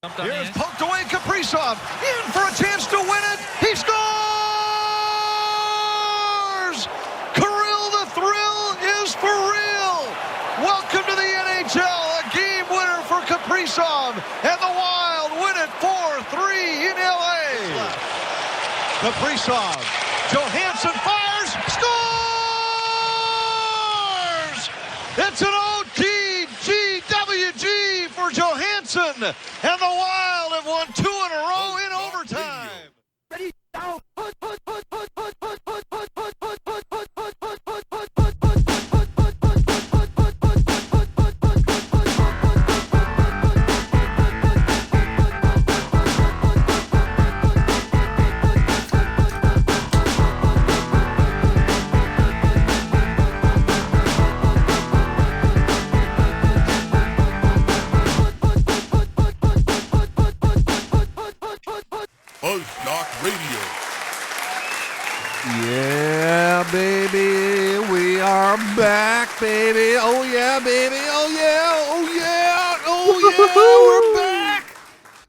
Here's poked away Kaprizov, in for a chance to win it. He scores! Kirill the Thrill is for real. Welcome to the NHL, a game winner for Kaprizov, and the Wild win it 4-3 in LA. Kaprizov, Johansson fires, scores! It's an OTGWG for Johansson, and the Wild have won 2 in a row in overtime. Ready, now, FuzzJockRadio. Yeah, baby, we are back, baby. Oh yeah, baby. Oh yeah. Oh yeah. Oh yeah. We're back.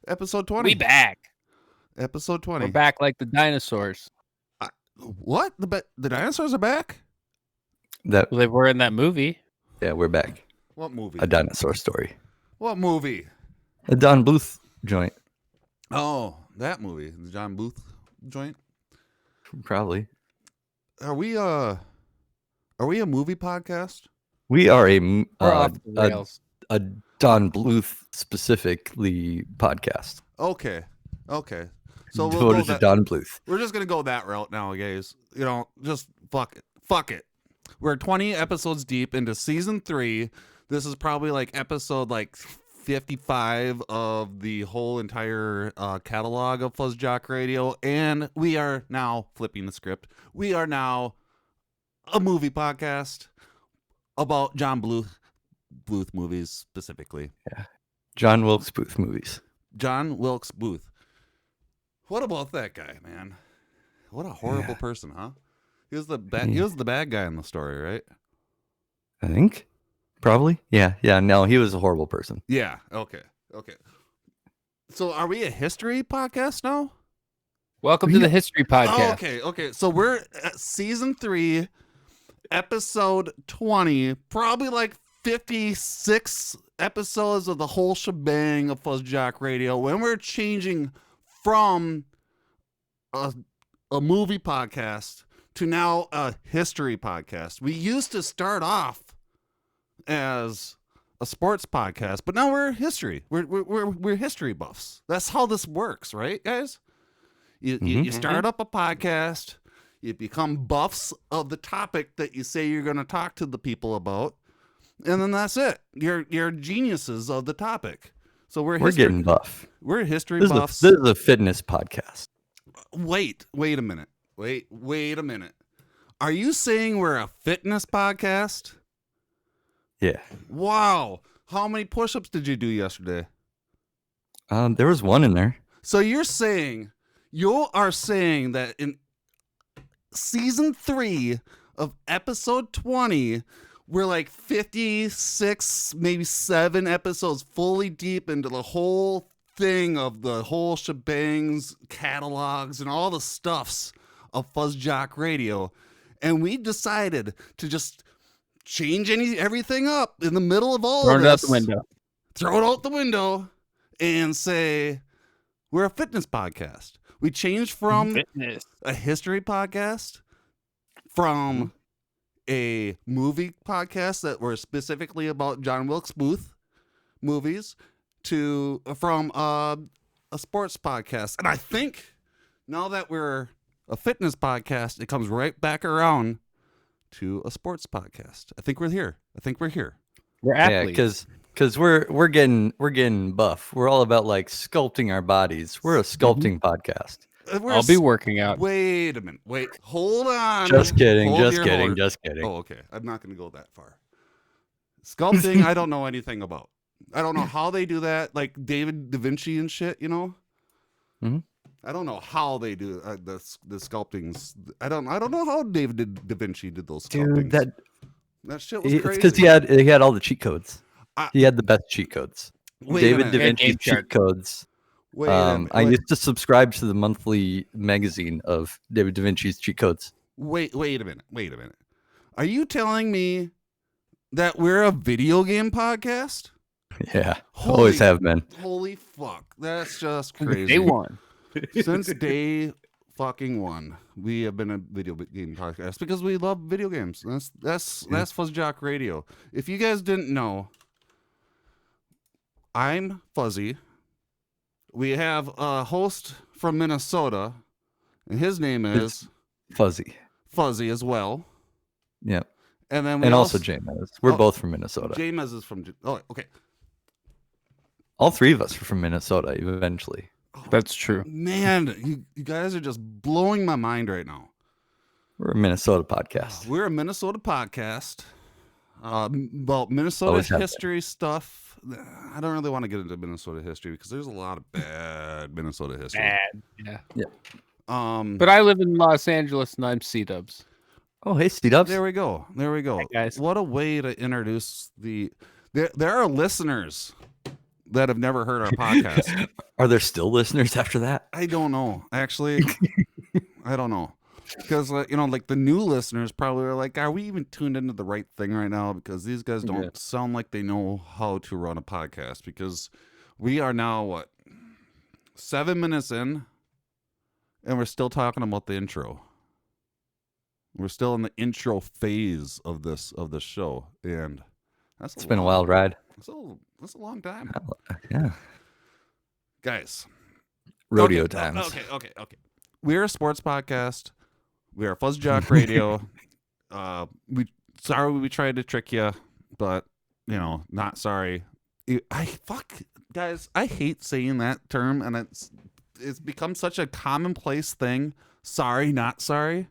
Episode 20. We back. Episode 20. We're back like the dinosaurs. What? The dinosaurs are back? Well, they were in that movie. Yeah, we're back. What movie? A dinosaur story. What movie? A Don Bluth joint. Oh, that movie. The John Bluth joint. Probably. Are we a movie podcast? We are We're off the rails. a Don Bluth specifically podcast. Okay. So we'll Devoted go to Don Bluth. We're just gonna go that route now, guys. You know, just fuck it. We're 20 episodes deep into season 3. This is probably like episode 55 of the whole entire catalog of FuzzJockRadio, and we are now flipping the script. We are now a movie podcast about John Bluth movies specifically. Yeah. John Wilkes Booth movies. John Wilkes Booth. What about that guy, man? What a horrible person, huh? He was the bad guy in the story, right? I think. Probably. Yeah. No, he was a horrible person. Yeah. Okay. So are we a history podcast now? Welcome to the History Podcast. Okay. So we're at season 3, episode 20, probably like 56 episodes of the whole shebang of FuzzJockRadio, when we're changing from a movie podcast to now a history podcast. We used to start off as a sports podcast, but now we're history. We're history buffs. That's how this works, right, guys? You start up a podcast, you become buffs of the topic that you say you're going to talk to the people about, and then that's it. You're geniuses of the topic. So we're getting buff. We're history This buffs. This is a fitness podcast. Wait a minute. Wait a minute. Are you saying we're a fitness podcast? Yeah. Wow. How many push-ups did you do yesterday? There was one in there. So you are saying that in season 3 of episode 20, we're like 56, maybe 7 episodes fully deep into the whole thing of the whole shebangs, catalogs, and all the stuffs of FuzzJockRadio, and we decided to just change everything up in the middle of all of this. Throw it out the window and say we're a fitness podcast. We changed from a history podcast, from a movie podcast that were specifically about John Wilkes Booth movies, from a sports podcast. And I think now that we're a fitness podcast, it comes right back around to a sports podcast. I think we're here. We're athletes. Yeah, because we're getting buff. We're all about sculpting our bodies. We're a sculpting podcast. I'll be working out. Wait a minute. Hold on. Just kidding. Hold Just your kidding. horse. Just kidding. Oh, okay. I'm not going to go that far. Sculpting, I don't know anything about. I don't know how they do that, like David Da Vinci and shit, you know? Mm-hmm. I don't know how they do the sculptings. I don't know how David Da Vinci did those sculptings. Dude, that shit was crazy. It's because he had all the cheat codes. He had the best cheat codes. David Da Vinci cheat codes. I used to subscribe to the monthly magazine of David Da Vinci's cheat codes. Wait a minute. Are you telling me that we're a video game podcast? Yeah, always have been. Holy fuck, that's just crazy. Day one. Since day fucking one, we have been a video game podcast because we love video games. That's FuzzJockRadio. If you guys didn't know, I'm Fuzzy. We have a host from Minnesota, and his name is Fuzzy as well. Yep. And then also Jamez. We're both from Minnesota. Jamez is from. Oh, okay. All three of us are from Minnesota eventually. That's true. Man, you guys are just blowing my mind right now. We're a Minnesota podcast. We're a Minnesota podcast about Minnesota history stuff. I don't really want to get into Minnesota history because there's a lot of bad Minnesota history. Yeah. But I live in Los Angeles and I'm C-Dubs. Oh, hey, C-Dubs. There we go. Hi, guys. What a way to introduce there are listeners that have never heard our podcast. Are there still listeners after that? I don't know. Actually, I don't know. Because, like the new listeners probably are like, are we even tuned into the right thing right now? Because these guys don't sound like they know how to run a podcast. Because we are now, 7 minutes in, and we're still talking about the intro. We're still in the intro phase of this show. And it's been a wild ride. That's a long time. Yeah. Guys. Rodeo times. Okay. We're a sports podcast. We are FuzzJockRadio. We tried to trick you, but not sorry. Guys, I hate saying that term, and it's become such a commonplace thing. Sorry, not sorry,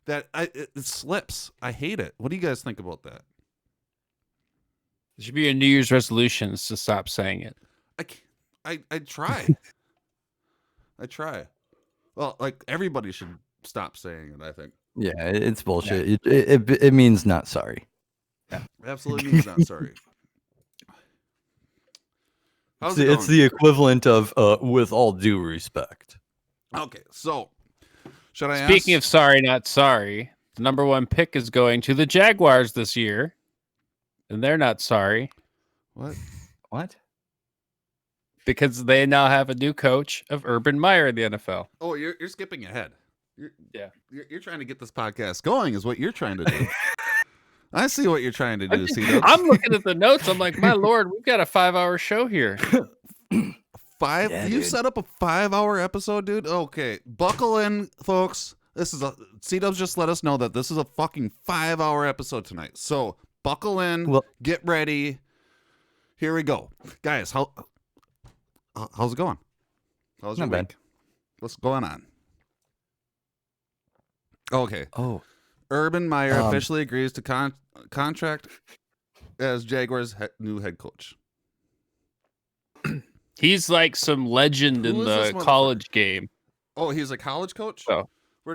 that it slips. I hate it. What do you guys think about that? It should be a New Year's resolution to stop saying it. I try. I try. Well, like everybody should stop saying it, I think. Yeah, it's bullshit. Yeah. It means not sorry. Yeah, absolutely means not sorry. It's the equivalent of with all due respect. Okay, so should I Speaking of sorry, not sorry, the number one pick is going to the Jaguars this year. And they're not sorry. What? Because they now have a new coach of Urban Meyer in the NFL. Oh, you're skipping ahead. You're trying to get this podcast going is what you're trying to do. I see what you're trying to do, C-Dubs. I'm looking at the notes. I'm like, my Lord, we've got a 5-hour show here. You set up a 5-hour episode, dude? Okay. Buckle in, folks. C-Dubs just let us know that this is a fucking 5-hour episode tonight. So buckle in, get ready. Here we go. Guys, how's it going? How's your week? What's going on? Okay. Oh. Urban Meyer officially agrees to contract as Jaguars' new head coach. He's like some legend in the college game. Oh, he's a college coach? Oh.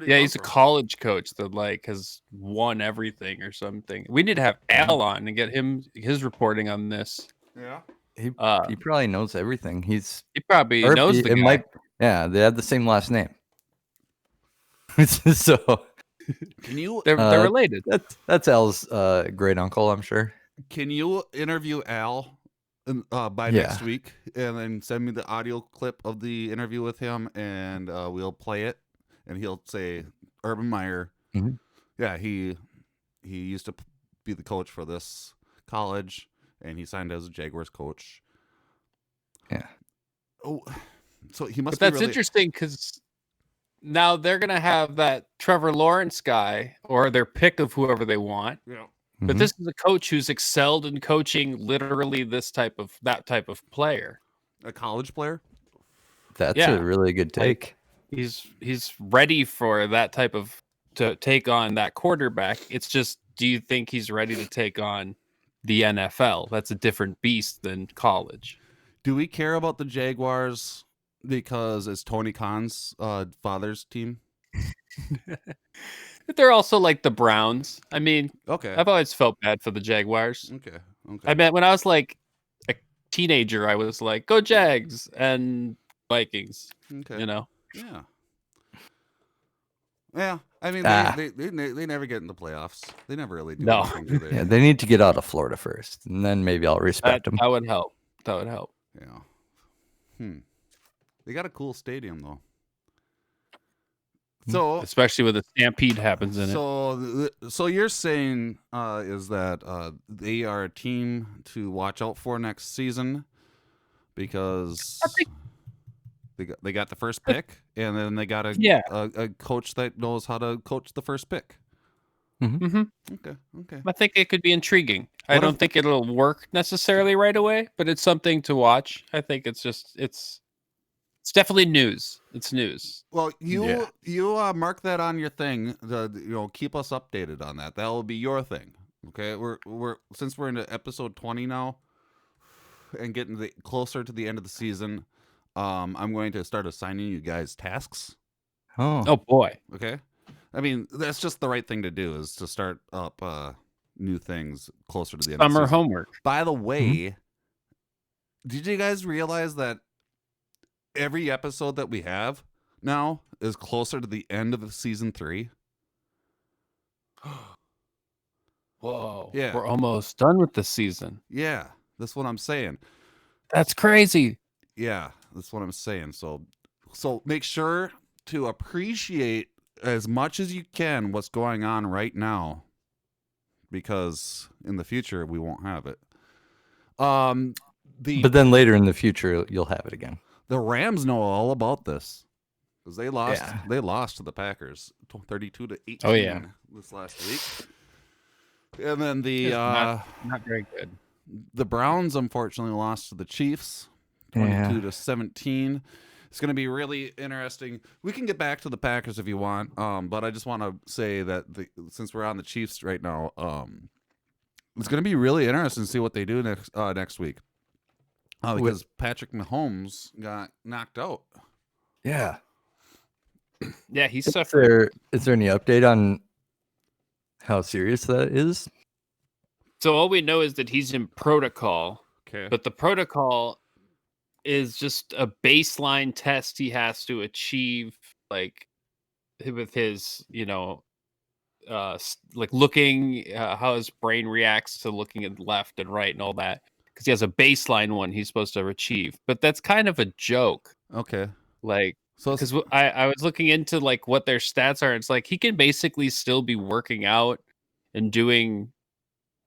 He's a college coach that has won everything or something. We need to have Al on and get his reporting on this. Yeah. He probably knows everything. He probably knows the guy. They have the same last name. So can you? They're related. That's Al's great uncle, I'm sure. Can you interview Al by next week, and then send me the audio clip of the interview with him, and we'll play it, and he'll say Urban Meyer. Mm-hmm. Yeah, he used to be the coach for this college, and he signed as a Jaguars coach. Yeah. Oh, so he must. But that's interesting because now they're gonna have that Trevor Lawrence guy or their pick of whoever they want. Yeah. But this is a coach who's excelled in coaching literally that type of player. A college player? That's a really good take. He's ready for that to take on that quarterback. It's just, do you think he's ready to take on the NFL? That's a different beast than college. Do we care about the Jaguars because it's Tony Khan's father's team? They're also like the Browns. I mean, okay. I've always felt bad for the Jaguars. Okay. I mean, when I was like a teenager, I was like, "Go Jags and Vikings." Okay. You know. Yeah. Yeah. I mean, they never get in the playoffs. They never really do No. anything, do they? Yeah, they need to get out of Florida first, and then maybe I'll respect them. That would help. That would help. Yeah. They got a cool stadium though. So Especially when the stampede happens in it. So you're saying is that they are a team to watch out for next season because they got the first pick, and then they got a coach that knows how to coach the first pick. Mm-hmm. Okay. I think it could be intriguing. I don't think it'll work necessarily right away, but it's something to watch. I think it's definitely news. It's news. Well, you mark that on your thing. Keep us updated on that. That will be your thing. Okay, we're since we're into episode 20 now, and getting closer to the end of the season. I'm going to start assigning you guys tasks. Oh boy. Okay. I mean, that's just the right thing to do, is to start up new things closer to the end of the Summer season. homework. By the way, did you guys realize that every episode that we have now is closer to the end of season 3? Whoa. Yeah. We're almost done with the season. Yeah, that's what I'm saying. That's crazy. Yeah, that's what I'm saying. So make sure to appreciate as much as you can what's going on right now, because in the future we won't have it. But then later in the future you'll have it again. The Rams know all about this because they lost. Yeah. They lost to the Packers 32-18. Oh yeah, this last week. And then not very good. The Browns unfortunately lost to the Chiefs 22-17. It's going to be really interesting. We can get back to the Packers if you want, but I just want to say that since we're on the Chiefs right now, it's going to be really interesting to see what they do next week. Because Patrick Mahomes got knocked out. Yeah. Yeah, he's suffering. Is there any update on how serious that is? So all we know is that he's in protocol. Okay. But the protocol is just a baseline test he has to achieve, like with his, like looking how his brain reacts to looking at left and right and all that. Because he has a baseline one he's supposed to achieve, but that's kind of a joke. Okay. Like, because I was looking into like what their stats are. It's like he can basically still be working out and doing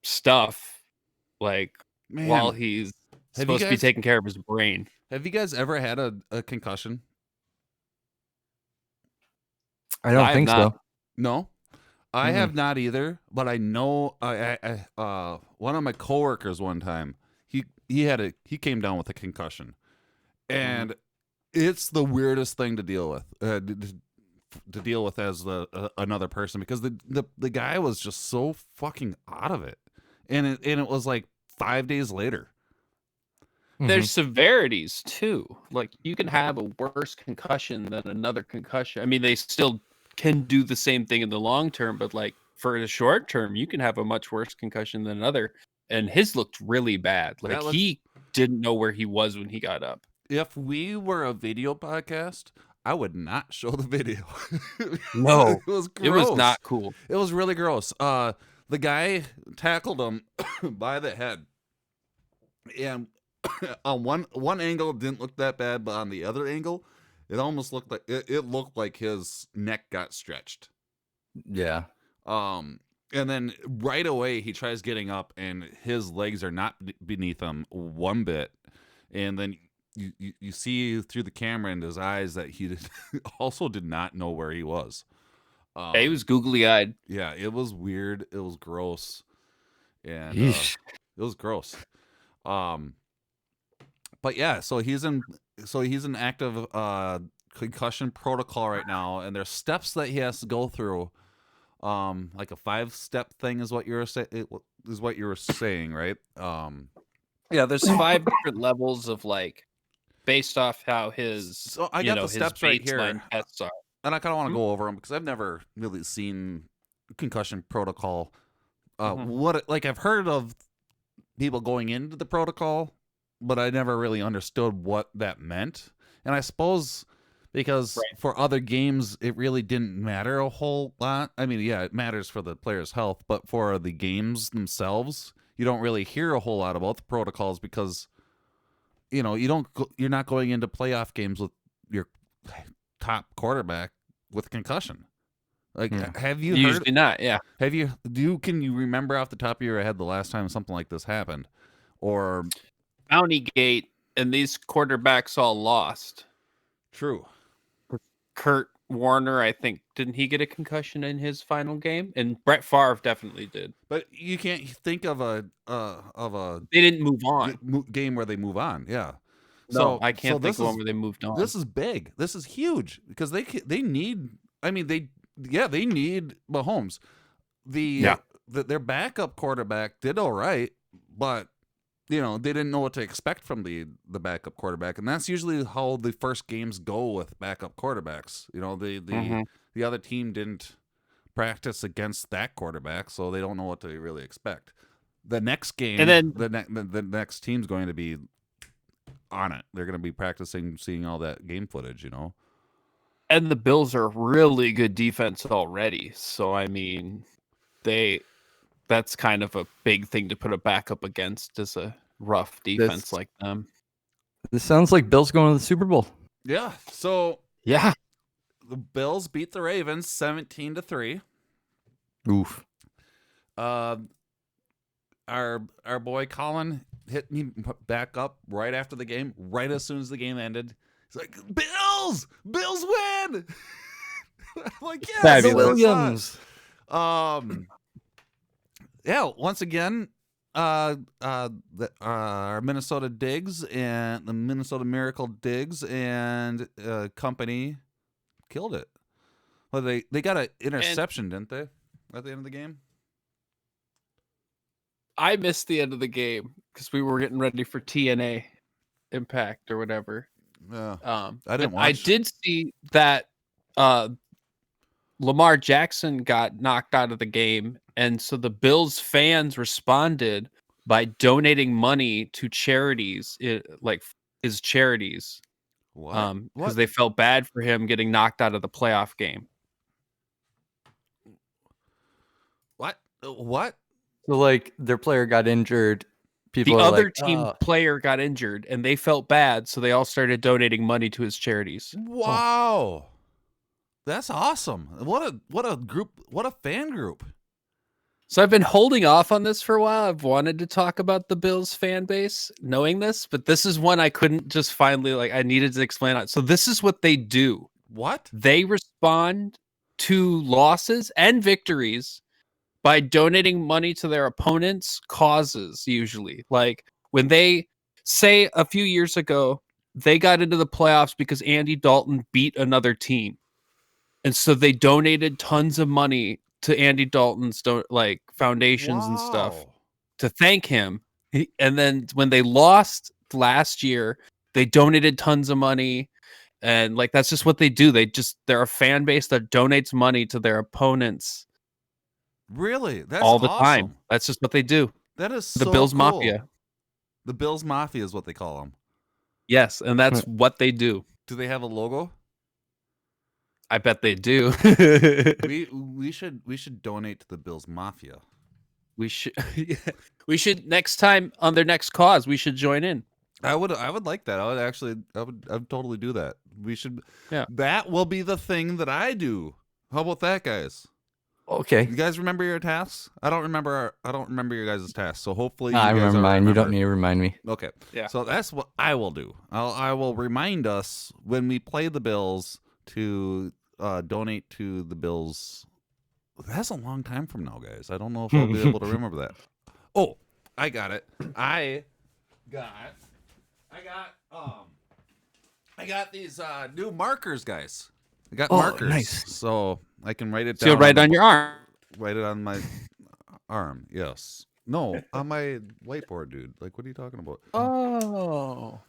stuff like while he's supposed to be taking care of his brain. Have you guys ever had a concussion? I don't think so. No, I have not either. But I know one of my coworkers one time. He came down with a concussion, and it's the weirdest thing to deal with. To deal with as another person, because the guy was just so fucking out of it, and it was like 5 days later. There's severities too. Like you can have a worse concussion than another concussion. I mean, they still can do the same thing in the long term, but like for the short term, you can have a much worse concussion than another. And his looked really bad. Like he didn't know where he was when he got up. If we were a video podcast, I would not show the video. No, it was gross. It was not cool. It was really gross. The guy tackled him by the head, and on one angle it didn't look that bad, but on the other angle, it almost looked like it looked like his neck got stretched. Yeah. And then right away he tries getting up, and his legs are not beneath him one bit. And then you see through the camera in his eyes that he also did not know where he was. He was googly-eyed. Yeah, it was weird. It was gross, and it was gross. But yeah, so he's in active concussion protocol right now, and there's steps that he has to go through. Like a 5-step thing is what you were saying, right? Yeah, there's 5 different levels of like based off how his so I got the steps right here, tests are. And I kind of want to go over them because I've never really seen concussion protocol. What, like, I've heard of people going into the protocol but I never really understood what that meant. And I suppose because for other games, it really didn't matter a whole lot. I mean, yeah, it matters for the player's health, but for the games themselves, you don't really hear a whole lot about the protocols because, you know, you're not going into playoff games with your top quarterback with concussion. Like, have you usually heard? not? Yeah. Have you? Can you remember off the top of your head the last time something like this happened? Or Bounty Gate, and these quarterbacks all lost. True. Kurt Warner, I think, didn't he get a concussion in his final game? And Brett Favre definitely did. But you can't think of a They didn't move on. game where they move on. Yeah. No, I can't think of one where they moved on. This is big. This is huge because they need. I mean, they need Mahomes. Their backup quarterback did all right, but you know they didn't know what to expect from the backup quarterback, and that's usually how the first games go with backup quarterbacks. You know, the other team didn't practice against that quarterback, so they don't know what to really expect. The next game, and then the next team's going to be on it. They're going to be practicing, seeing all that game footage. You know. And the Bills are really good defense already. So, I mean, that's kind of a big thing to put a backup against is a rough defense like them. This sounds like Bills going to the Super Bowl. Yeah. So, yeah. The Bills beat the Ravens 17-3. Oof. Our boy Colin hit me back up right after the game, right as soon as the game ended. He's like, Bills win. I'm like, yeah, the Williams. Yeah, once again, our Minnesota Diggs and the Minnesota Miracle Diggs and company killed it. Well, they got an interception, didn't they, at the end of the game? I missed the end of the game because we were getting ready for TNA Impact or whatever. I didn't watch. I did see that Lamar Jackson got knocked out of the game, and so the Bills fans responded by donating money to charities, like his charities, because they felt bad for him getting knocked out of the playoff game. What? So, like, their player got injured. The other team player got injured, and they felt bad, so they all started donating money to his charities. Wow, that's awesome! What a group! What a fan group! So I've been holding off on this for a while. I've wanted to talk about the Bills fan base, knowing this, but this is one I couldn't just finally I needed to explain it. So this is what they do. What? They respond to losses and victories by donating money to their opponents' causes, usually. Like when they say a few years ago, they got into the playoffs because Andy Dalton beat another team. And so they donated tons of money to Andy Dalton's foundations and stuff to thank him. And then when they lost last year, they donated tons of money. And that's just what they do. They're a fan base that donates money to their opponents. Really? That's all the awesome. time. That's just what they do. That is the Bills cool. Mafia. The Bills Mafia is what they call them. Yes, and that's what they do. Do they have a logo? I bet they do. we should donate to the Bills Mafia. We should next time on their next cause. We should join in. I would like that. I'd totally do that. We should. Yeah. That will be the thing that I do. How about that, guys? Okay. You guys remember your tasks? I don't remember your guys' tasks. So hopefully I remember mine. You don't need to remind me. Okay. Yeah. So that's what I will do. I will remind us when we play the Bills to donate to the Bills. That's a long time from now, guys. I don't know if I'll be able to remember that. Oh, I got it. I got these new markers, guys. I got markers. Nice. So I can write it down. So you'll write it on your arm. Write it on my arm. Yes. No, on my whiteboard, dude. Like, what are you talking about? Oh.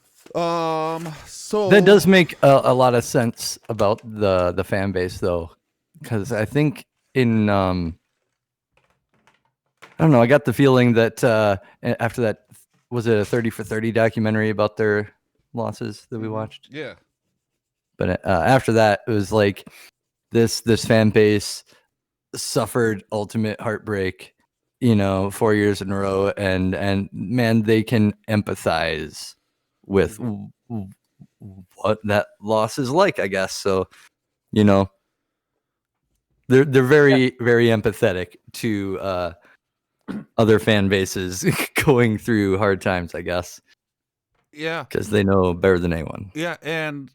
So that does make a lot of sense about the fan base, though, because I think in I don't know. I got the feeling that after that was it a 30 for 30 documentary about their losses that we watched? Yeah. But after that, it was like this fan base suffered ultimate heartbreak, 4 years in a row, and man, they can empathize with what that loss is like, I guess. So, they're very very empathetic to other fan bases going through hard times, I guess. Yeah, because they know better than anyone. Yeah, and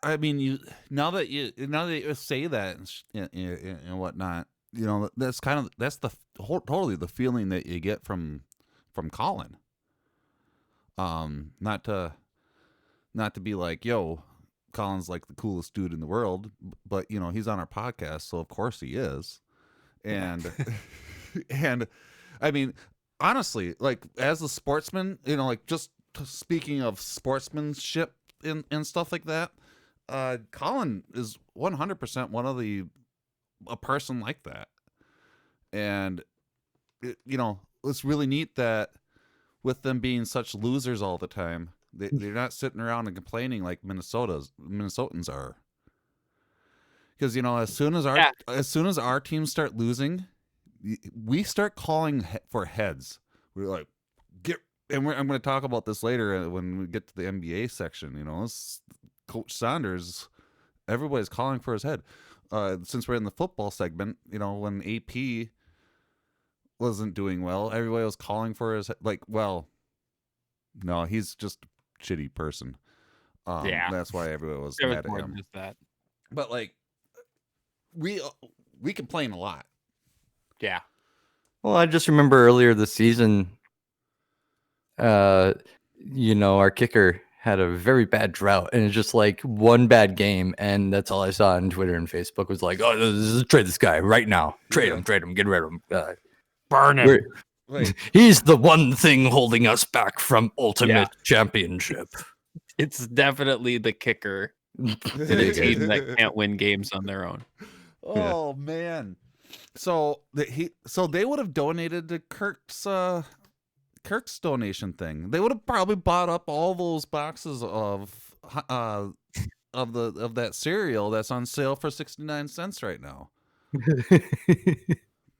I mean, now that you say that and whatnot, that's totally the feeling that you get from Colin. Not to be like, yo, Colin's like the coolest dude in the world, but he's on our podcast, so of course he is. And and I mean, honestly, like as a sportsman, like just speaking of sportsmanship and stuff like that, Colin is 100% a person like that. And it's really neat that with them being such losers all the time, they're not sitting around and complaining like Minnesotans are. Because as soon as our teams start losing, we start calling for heads. We're like, I'm going to talk about this later when we get to the NBA section. Coach Saunders, everybody's calling for his head. Since we're in the football segment, when AP wasn't doing well, everybody was calling for his head. Like, well, no, he's just a shitty person. That's why everybody was mad at him. That. But like, we complain a lot. Yeah. Well, I just remember earlier this season, our kicker had a very bad drought, and it's just like one bad game, and that's all I saw on Twitter and Facebook was like, "Oh, trade this guy right now, trade him, get rid of him, burn him." He's the one thing holding us back from ultimate championship. It's definitely the kicker in a team that can't win games on their own. Oh man! So they would have donated to Kirk's donation thing. They would have probably bought up all those boxes of that cereal that's on sale for 69 cents right now.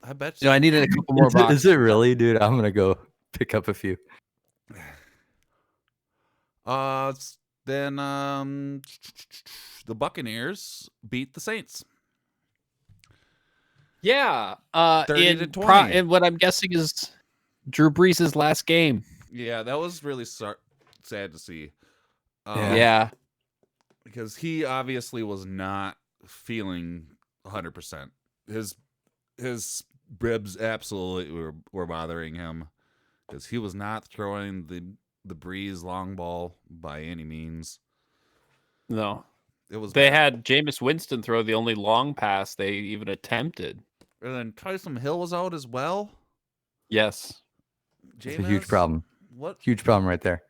I bet you. I needed a couple more boxes. Is it really, dude? I'm gonna go pick up a few. Then the Buccaneers beat the Saints. Yeah. 30-20. And what I'm guessing is Drew Brees' last game. Yeah, that was really sad to see. Yeah. Because he obviously was not feeling 100%. His ribs absolutely were bothering him because he was not throwing the Breeze long ball by any means. No. It was. They had Jameis Winston throw the only long pass they even attempted. And then Taysom Hill was out as well. Yes. It's a huge problem. What? Huge problem right there.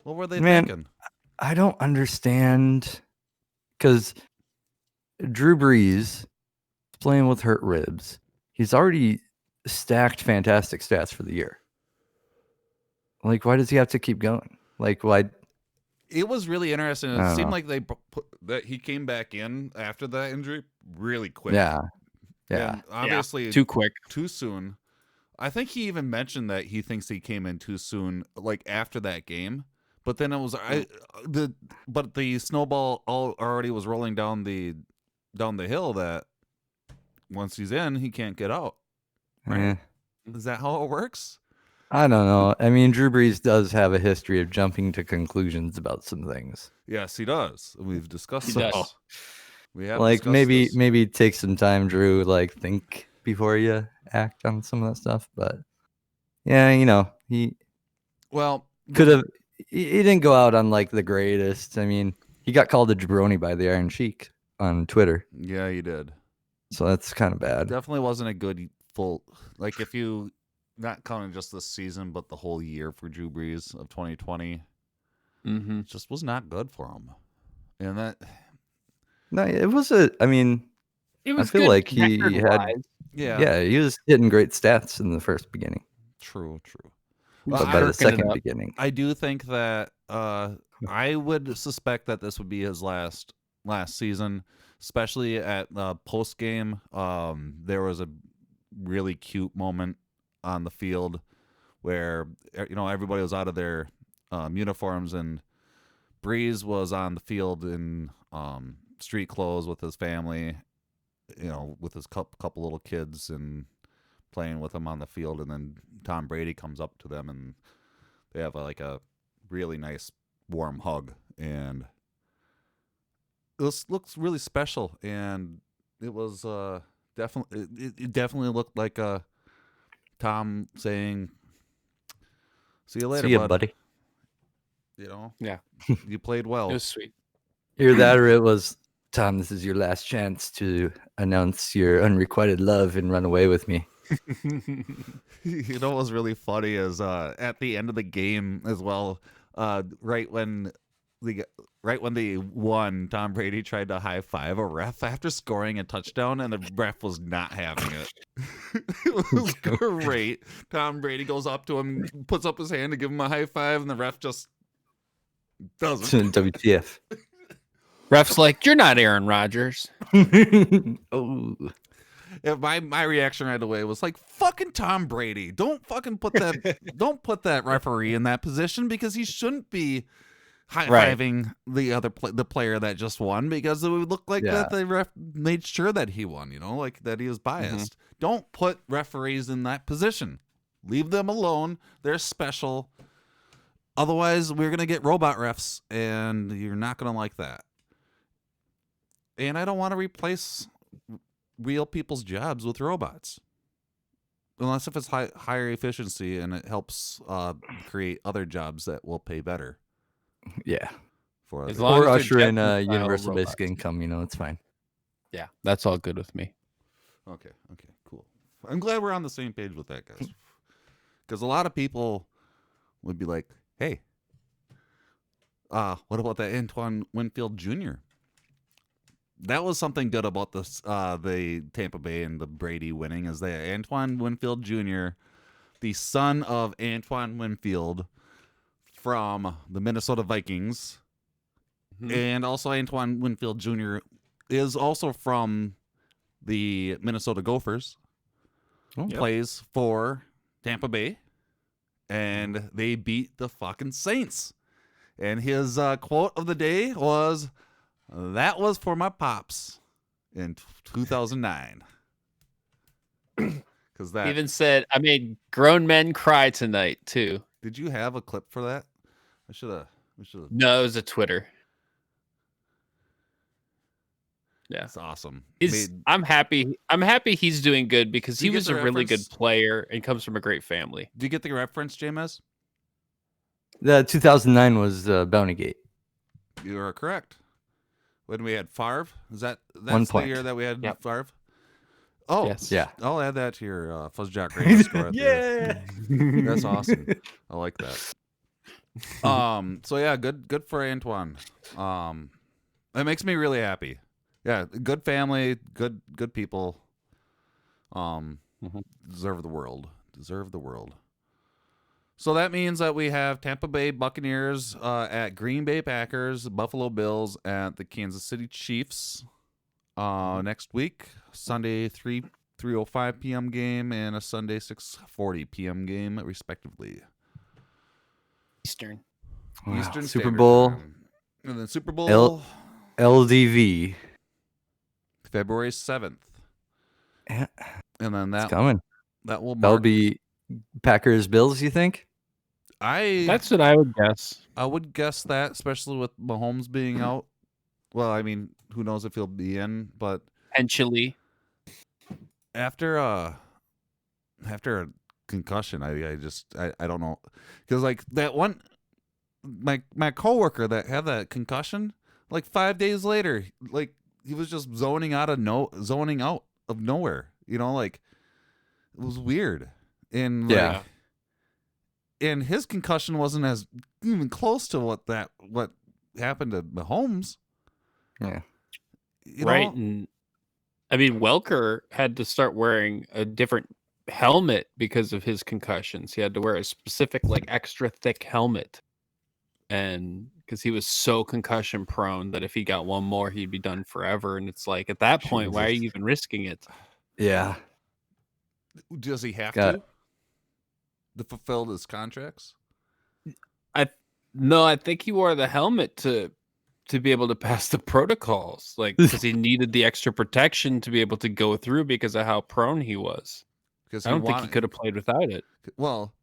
What were they thinking? I don't understand, because Drew Brees is playing with hurt ribs. He's already stacked fantastic stats for the year. Like, why does he have to keep going? Like, why? It was really interesting. It seemed like they put that he came back in after that injury really quick. Yeah. And obviously, too quick, too soon. I think he even mentioned that he thinks he came in too soon, like after that game. But then it was the snowball already was rolling down the hill that once he's in, he can't get out. Right? Is that how it works? I don't know. I mean, Drew Brees does have a history of jumping to conclusions about some things. Yes, he does. We've discussed He this. does. We have like discussed maybe this. maybe take some time, Drew. Like think before you act on some of that stuff. But yeah, he could have. He didn't go out on like the greatest. I mean, he got called a jabroni by the Iron Sheik on Twitter. Yeah, he did. So that's kind of bad. Definitely wasn't a good full. Like if you not counting just this season, but the whole year for Drew Brees of 2020, just was not good for him. And that. No, it was a. I mean, it was. I feel like he had. Wise. Yeah, he was hitting great stats in the first beginning. True. Well, but by the Working it second up. beginning. I do think that I would suspect that this would be his last season, especially at post game. There was a really cute moment on the field where everybody was out of their uniforms and Breeze was on the field in street clothes with his family, with his couple little kids and playing with them on the field, and then Tom Brady comes up to them and they have a really nice warm hug, and this looks really special, and it was definitely it definitely looked like Tom saying, "See you later, See ya, bud." buddy. Yeah. You played well. It was sweet. Either that or it was, Tom, this is your last chance to announce your unrequited love and run away with me. What was really funny is at the end of the game as well, right when they won, Tom Brady tried to high five a ref after scoring a touchdown, and the ref was not having it. It was great. Tom Brady goes up to him, puts up his hand to give him a high five, and the ref just doesn't. WTF. Ref's like, you're not Aaron Rodgers. Oh. Yeah, my reaction right away was like, fucking Tom Brady. Don't fucking put that referee in that position, because he shouldn't be high-fiving the player that just won, because it would look like that the ref made sure that he won, like that he was biased. Don't put referees in that position. Leave them alone. They're special. Otherwise, we're going to get robot refs, and you're not going to like that. And I don't want to replace real people's jobs with robots, unless if it's higher efficiency and it helps create other jobs that will pay better. Yeah. For As others. long Or as usher they're in Jetson-style universal robots. basic income, it's fine. Yeah, that's all good with me. Okay, cool. I'm glad we're on the same page with that, guys. Because a lot of people would be like, hey, what about that Antoine Winfield Jr.? That was something good about this, the Tampa Bay and the Brady winning, is that Antoine Winfield Jr., the son of Antoine Winfield from the Minnesota Vikings, and also Antoine Winfield Jr. is also from the Minnesota Gophers, plays for Tampa Bay, and they beat the fucking Saints. And his quote of the day was, "That was for my pops in 2009." Because that He even said, I made grown men cry tonight, too. Did you have a clip for that? We should have. No, it was a Twitter. Yeah. That's awesome. I'm happy he's doing good, because Do you he get was the a really good reference? player and comes from a great family. Do you get the reference, James? The 2009 was Bountygate. You are correct. When we had Favre, that's 1 the point. year that we had Yep. Favre? Oh, Yes. Yeah. I'll add that to your FuzzJockRadio score. At the end. That's awesome. I like that. So yeah, good for Antoine. That makes me really happy. Yeah, good family, good people. Deserve the world. So that means that we have Tampa Bay Buccaneers at Green Bay Packers, Buffalo Bills at the Kansas City Chiefs next week. Sunday 3:05 p.m. game and a Sunday 6:40 p.m. game, respectively. Eastern. Eastern Super Standard Bowl. Time. And then Super Bowl LDV. February 7th. Yeah, And then it's coming. that will That'll mark. be Packers Bills, you think? That's what I would guess. I would guess that, especially with Mahomes being out. Well, I mean, who knows if he'll be in, but Potentially. after a concussion, I don't know, because like that one, my coworker that had that concussion, like 5 days later, like he was just zoning out of nowhere. Like it was weird, and Yeah. and his concussion wasn't as even close to what happened to Mahomes. Yeah. Right. And I mean, Welker had to start wearing a different helmet because of his concussions. He had to wear a specific, like, extra thick helmet. And because he was so concussion prone that if he got one more, he'd be done forever. And it's like, at that point, why are you even risking it? Yeah. Does he have Got to fulfill his contracts? No, I think he wore the helmet to be able to pass the protocols, like, because he needed the extra protection to be able to go through because of how prone he was. Because I don't think he could have played without it. Well,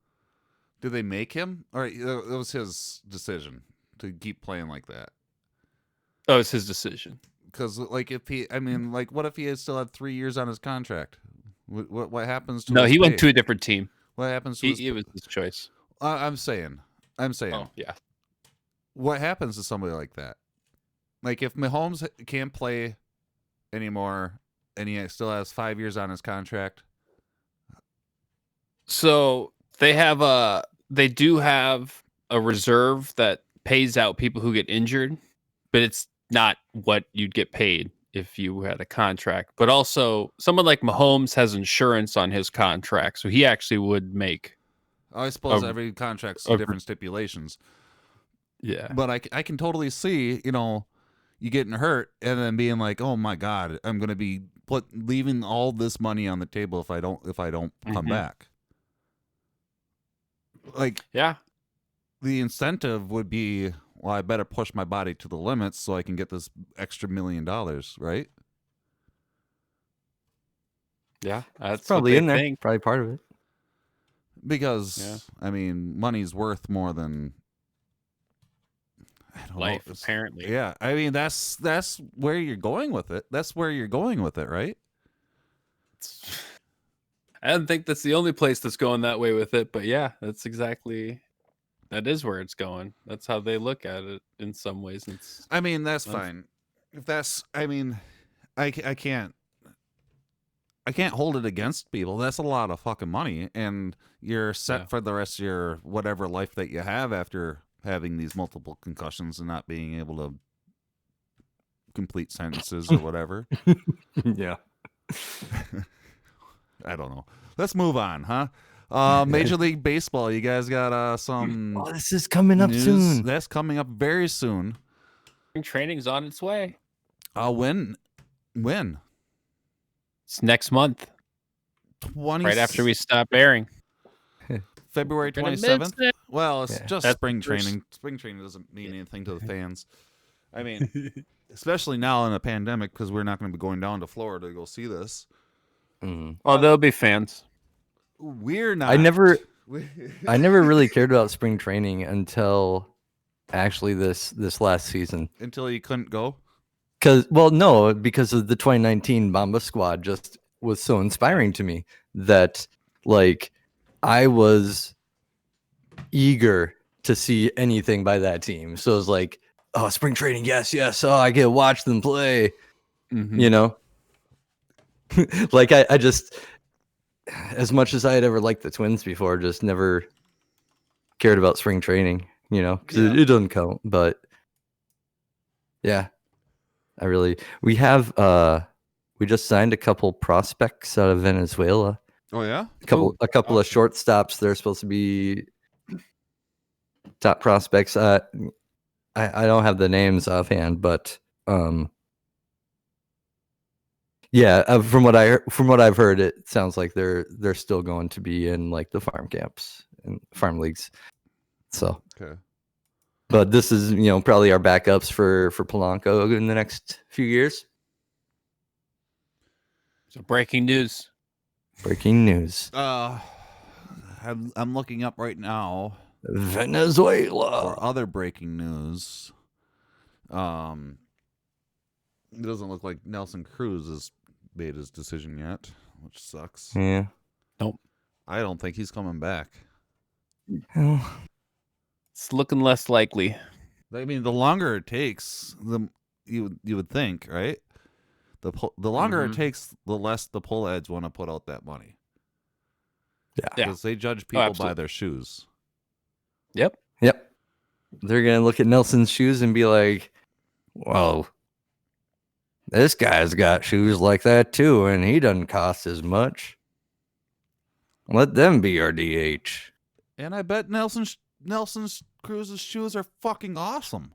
did they make him? Or it was his decision to keep playing like that? Oh, it's his decision. Because, like, what if he still had 3 years on his contract? What happens to? No, his he went pay? to a different team. What happens to? It was his choice. I'm saying. Oh, yeah. What happens to somebody like that? Like, if Mahomes can't play anymore and he still has 5 years on his contract. So they do have a reserve that pays out people who get injured, but it's not what you'd get paid if you had a contract. But also, someone like Mahomes has insurance on his contract, so he actually would make. I suppose every contract's different stipulations. Yeah. But I can totally see, you getting hurt and then being like, oh my God, I'm going to be leaving all this money on the table if I don't come back. Like, yeah, the incentive would be, well, I better push my body to the limits so I can get this extra $1 million, right? Yeah, that's probably in there. Think. Probably part of it. Because, money's worth more than life, apparently. Yeah, that's where you're going with it. That's where you're going with it, right? I don't think that's the only place that's going that way with it, but yeah, that is where it's going. That's how they look at it in some ways. That's fine. If that's, I can't hold it against people. That's a lot of fucking money, and you're set for the rest of your whatever life that you have after having these multiple concussions and not being able to complete sentences or whatever. Yeah. I don't know. Let's move on, huh? Major League Baseball. You guys got some. Oh, this is coming up news. soon. That's coming up very soon. Spring training's on its way. When? It's next month. Right after we stop airing. February 27th. Well, it's just spring training. Spring training doesn't mean anything to the fans. Especially now in a pandemic, because we're not going to be going down to Florida to go see this. Mm-hmm. Oh, there'll be fans. We're not. I never really cared about spring training until actually this last season. Until you couldn't go? Because of the 2019 Bomba Squad just was so inspiring to me that, like, I was eager to see anything by that team. So it was like, oh, spring training, yes. Oh, I get to watch them play. Mm-hmm. Like, I just, as much as I had ever liked the Twins before, just never cared about spring training, because it doesn't count. But yeah, we just signed a couple prospects out of Venezuela. Oh yeah, a couple of shortstops. They're supposed to be top prospects. I don't have the names offhand, but from what I've heard, it sounds like they're still going to be in, like, the farm camps and farm leagues. So okay, but this is probably our backups for Polanco in the next few years. So breaking news. I'm looking up right now Venezuela for other breaking news. It doesn't look like Nelson Cruz has made his decision yet, which sucks. Yeah. Nope. I don't think he's coming back. It's looking less likely. The longer it takes, you would think, right? The longer it takes, the less the pull ads want to put out that money. Yeah. Because they judge people by their shoes. Yep. They're gonna look at Nelson's shoes and be like, "Well, this guy's got shoes like that too, and he doesn't cost as much." Let them be our DH. And I bet Nelson Cruz's shoes are fucking awesome.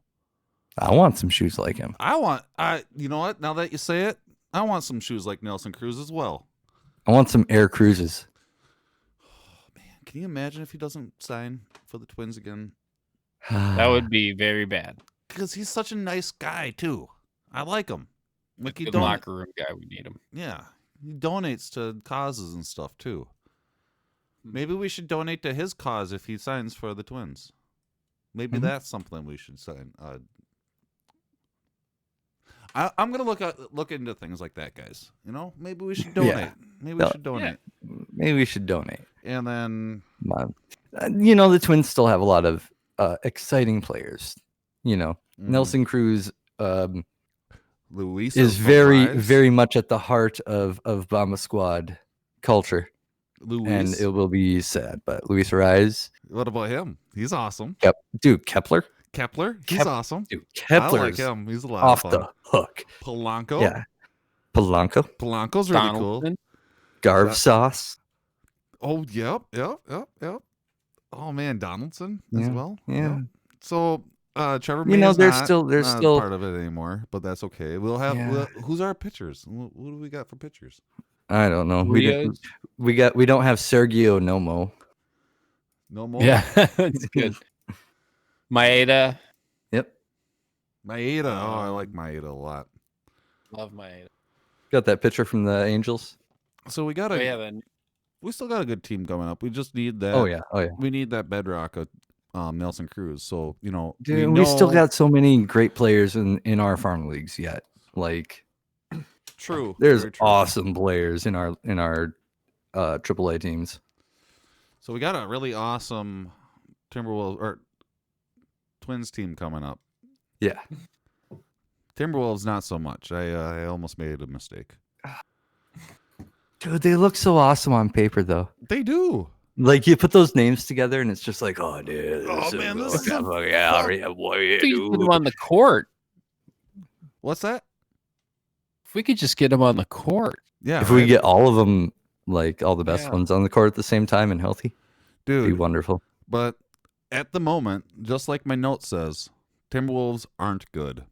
I want some shoes like him. You know what? Now that you say it, I want some shoes like Nelson Cruz as well. I want some Air Cruises. Can you imagine if he doesn't sign for the Twins again? That would be very bad. Because he's such a nice guy too. I like him. Like Good locker room guy, we need him. Yeah, he donates to causes and stuff too. Maybe we should donate to his cause if he signs for the Twins. Maybe that's something we should sign. I'm gonna look into things like that, guys. You know, maybe we should donate. Maybe we should donate. Maybe we should donate. And then, the Twins still have a lot of exciting players. Nelson Cruz Luis is very much at the heart of Bomba Squad culture. And it will be sad, but Luis Rise. What about him? He's awesome. Dude, Kepler, he's awesome. Dude, I Kepler's like him. He's a lot off of fun. the hook. Polanco. Yeah. Polanco's really Donaldson. cool. Garv Sauce. Oh, yep. Oh man, Donaldson as well. Yeah. Yep. So Trevor May is there's not still part of it anymore, but that's okay. We'll have who's our pitchers? What do we got for pitchers? I don't know. We don't have Sergio Nomo. No more. Yeah, that's good. Maeda. Yep. Maeda. Oh, I like Maeda a lot. Love Maeda. Got that pitcher from the Angels. So we still got a good team coming up. We just need that. Oh yeah. We need that bedrock of Nelson Cruz. So Dude, we still got so many great players in our farm leagues yet. Like, true. There's awesome players in our AAA teams. So we got a really awesome Timberwolves or Twins team coming up. Yeah. Timberwolves not so much. I almost made a mistake. Dude, they look so awesome on paper though. They do. Like you put those names together and it's just like, oh dude. This is boy, Put dude. him on the court. What's that? If we could just get him on the court. Yeah. If we get all of them, like all the best ones on the court at the same time and healthy, dude, it'd be wonderful. But at the moment, just like my note says, Timberwolves aren't good.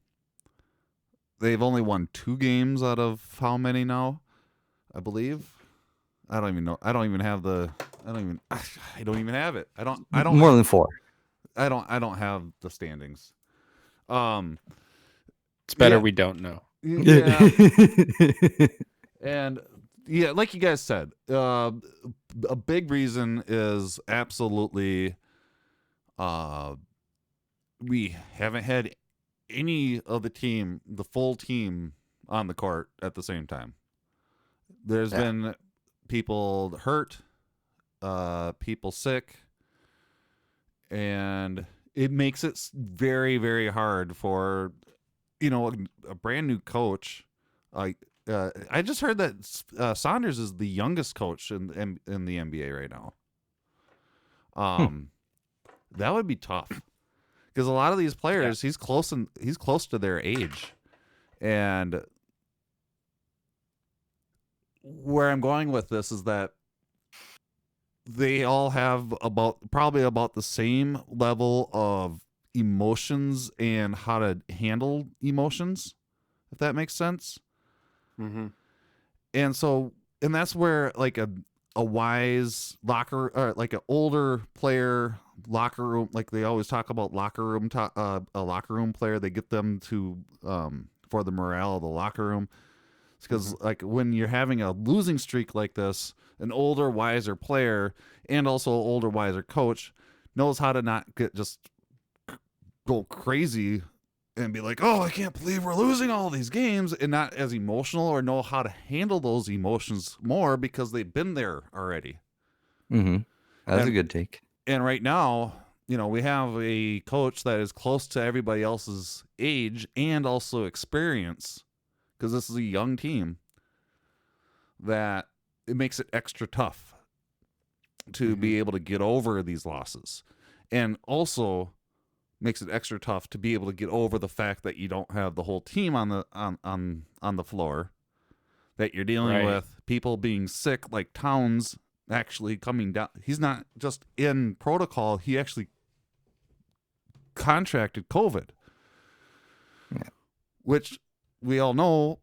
They've only won 2 games out of how many now? I believe. I don't even know. I don't even have it. I don't More than 4. I don't have the standings. It's better we don't know. Yeah. And yeah, like you guys said, a big reason is absolutely we haven't had any of the full team on the court at the same time. There's been people hurt, people sick, and it makes it very, very hard for a brand new coach. I just heard that Saunders is the youngest coach in the NBA right now. That would be tough because a lot of these players, he's close to their age, and where I'm going with this is that they all have probably about the same level of emotions and how to handle emotions, if that makes sense. Mm-hmm. And that's where like a wise locker or like an older player locker room, like they always talk about locker room a locker room player, they get them to for the morale of the locker room. It's because like when you're having a losing streak like this, an older, wiser player and also older, wiser coach knows how to not go crazy and be like, oh, I can't believe we're losing all these games, and not as emotional, or know how to handle those emotions more because they've been there already. Mm-hmm. That's a good take. And right now, we have a coach that is close to everybody else's age and also experience, because this is a young team, that it makes it extra tough to be able to get over these losses, and also makes it extra tough to be able to get over the fact that you don't have the whole team on the floor, that you're dealing with people being sick like Towns actually coming down. He's not just in protocol. He actually contracted COVID, which we all know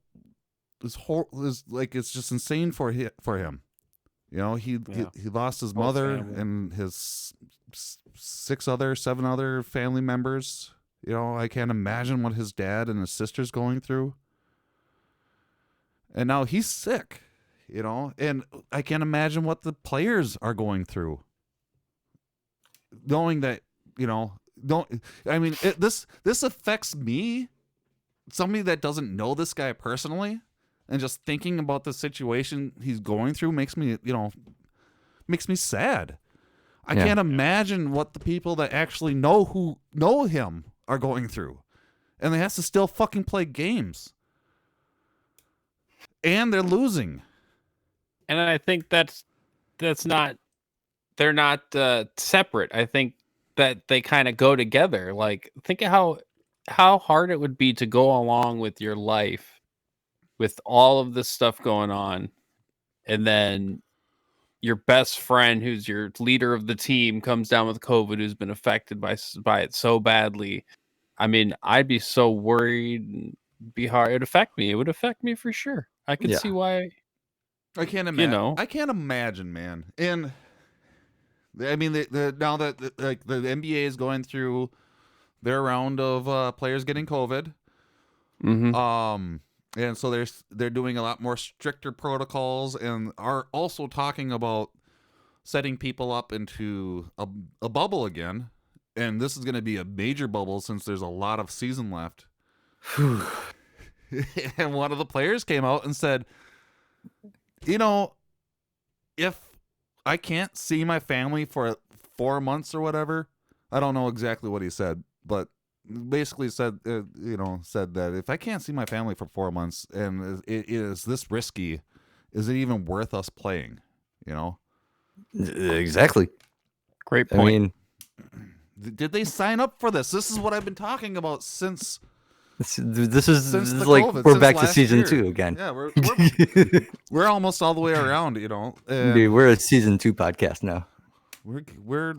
is like, it's just insane for him. You know, he lost his mother and his 7 other family members. You know, I can't imagine what his dad and his sister's going through. And now he's sick, you know, and I can't imagine what the players are going through. Knowing that, you know, this affects me, somebody that doesn't know this guy personally, and just thinking about the situation he's going through makes me sad. I can't imagine what the people that actually know him are going through. And they have to still fucking play games. And they're losing. And I think that's not, they're not separate. I think that they kind of go together. Like, think of how hard it would be to go along with your life with all of this stuff going on, and then your best friend, who's your leader of the team, comes down with COVID, who's been affected by it so badly. I mean, I'd be so worried. And be hard. It would affect me. It would affect me for sure. I could see why. I can't imagine. You know, I can't imagine, man. And I mean, now that the NBA is going through their round of players getting COVID, and so they're doing a lot more stricter protocols, and are also talking about setting people up into a bubble again. And this is going to be a major bubble since there's a lot of season left. And one of the players came out and said, you know, if I can't see my family for 4 months or whatever, I don't know exactly what he said, but basically said that if I can't see my family for 4 months and it is this risky, is it even worth us playing? You know? Exactly. Great point. I mean, did they sign up for this? This is what I've been talking about since. This is like COVID, we're back to last season year. 2 again. Yeah, we're almost all the way around, you know. Dude, we're a season 2 podcast now. We're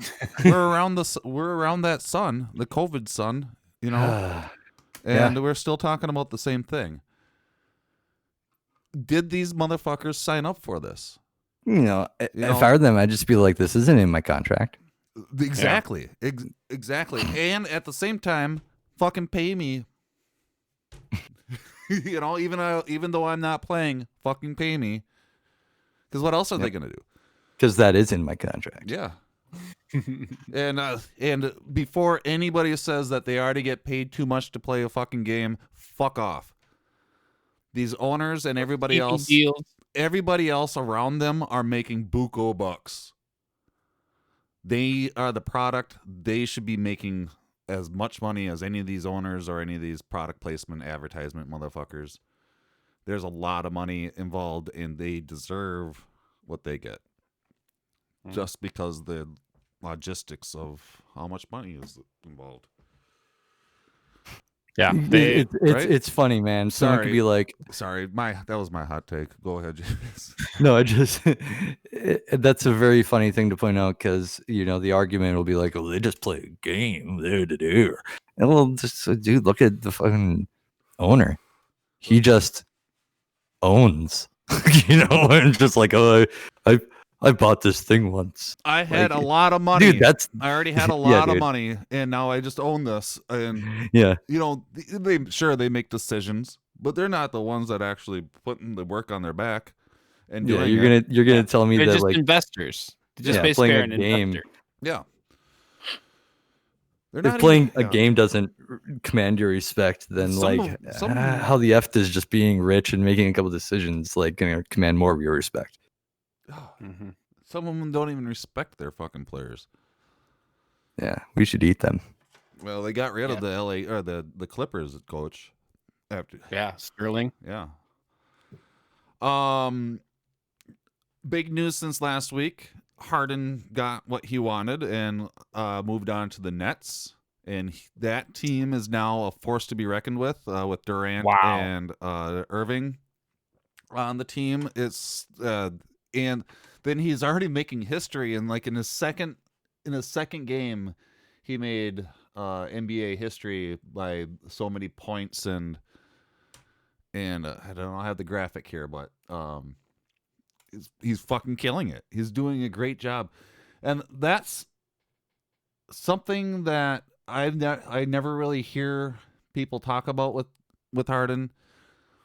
around that sun, the COVID sun, you know, and we're still talking about the same thing. Did these motherfuckers sign up for this? If I were them, I'd just be like, this isn't in my contract. Exactly. Exactly. And at the same time, fucking pay me. You know, even though I'm not playing, fucking pay me. Because what else are they going to do? Because that is in my contract. Yeah. And before anybody says that they already get paid too much to play a fucking game, fuck off. These owners and everybody else around them are making buco bucks. They are the product. They should be making as much money as any of these owners or any of these product placement advertisement motherfuckers. There's a lot of money involved, and they deserve what they get. Just because the logistics of how much money is involved. Yeah, it's funny, man. Someone could be like, "Sorry, that was my hot take. Go ahead, James." No, that's a very funny thing to point out, because the argument will be like, "Oh, they just play a game." And well, dude, look at the fucking owner. He just owns, and just like, oh, I bought this thing once. I had a lot of money. Dude, I already had a lot of money, and now I just own this. And they make decisions, but they're not the ones that actually putting the work on their back. And you're gonna tell me they're that just like investors. They're just basically playing a game. Investor. Yeah. If playing a game doesn't command your respect, then how the F does just being rich and making a couple decisions gonna command more of your respect? Mm-hmm. Some of them don't even respect their fucking players. Yeah, we should eat them. Well, they got rid of the LA or the Clippers coach after. Yeah, Sterling. Yeah. Big news since last week. Harden got what he wanted and moved on to the Nets, and that team is now a force to be reckoned with Durant and Irving on the team. And then he's already making history. And like in his second game, he made NBA history by so many points. And I don't have the graphic here, but he's fucking killing it. He's doing a great job, and that's something that I never really hear people talk about with Harden.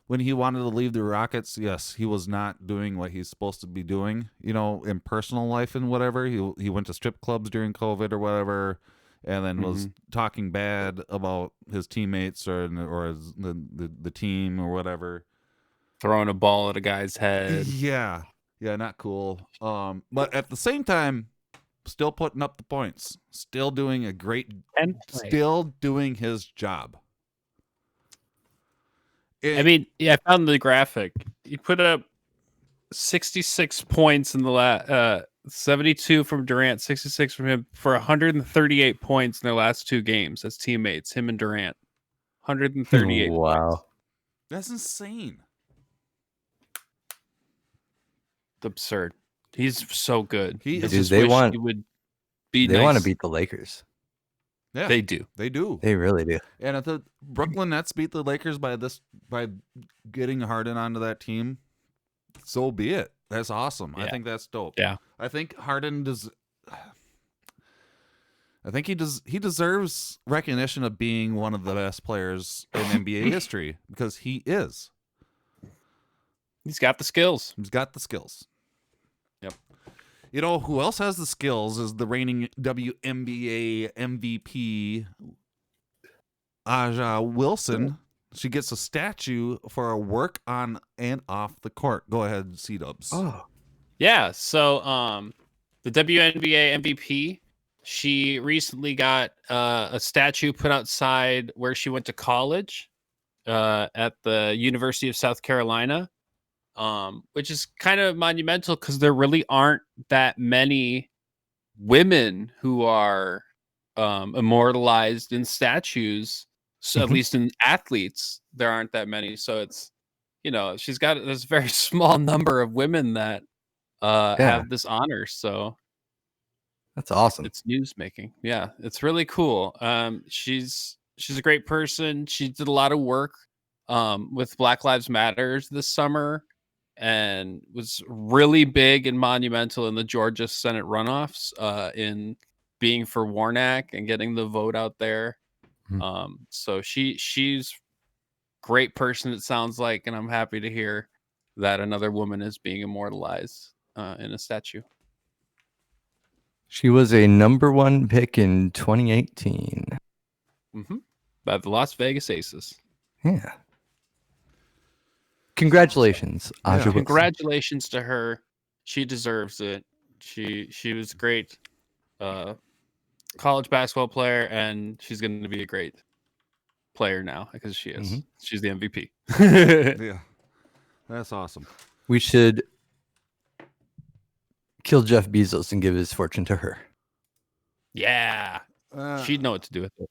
When he wanted to leave the Rockets, yes, he was not doing what he's supposed to be doing, in personal life and whatever. He went to strip clubs during COVID or whatever, and then was talking bad about his teammates or the team or whatever. Throwing a ball at a guy's head. Yeah, not cool. But at the same time, still putting up the points, still doing still doing his job. I found the graphic. He put up 66 points in the 72 from Durant, 66 from him for 138 points in their last 2 games as teammates, him and Durant. 138 Wow. points. That's insane. It's absurd. He's so good. He I is. just They wish want- he would be They nice. want to beat the Lakers. Yeah, They do. They do. They really do. And if the Brooklyn Nets beat the Lakers by getting Harden onto that team, so be it. That's awesome. I Yeah. think that's dope. Yeah. I think Harden does. I think he deserves recognition of being one of the best players in NBA history because he is. He's got the skills. He's got the skills. Yep. Who else has the skills is the reigning WNBA MVP, Aja Wilson. She gets a statue for her work on and off the court. Go ahead, C-Dubs. Oh. Yeah. So the WNBA MVP, she recently got a statue put outside where she went to college at the University of South Carolina. Which is kind of monumental because there really aren't that many women who are immortalized in statues. So at least in athletes, there aren't that many. So it's, she's got this very small number of women that have this honor. So That's awesome. it's news making. Yeah, it's really cool. She's a great person. She did a lot of work with Black Lives Matters this summer, and was really big and monumental in the Georgia Senate runoffs, in being for Warnock and getting the vote out there. So she's great person, it sounds like, and I'm happy to hear that another woman is being immortalized in a statue. She was a number 1 pick in 2018. By the Las Vegas Aces. Yeah. Congratulations, Aja Wilson. Congratulations to her. She deserves it. She was great college basketball player, and she's going to be a great player now because she is. She's the MVP. Yeah, that's awesome. We should kill Jeff Bezos and give his fortune to her. Yeah. She'd know what to do with it.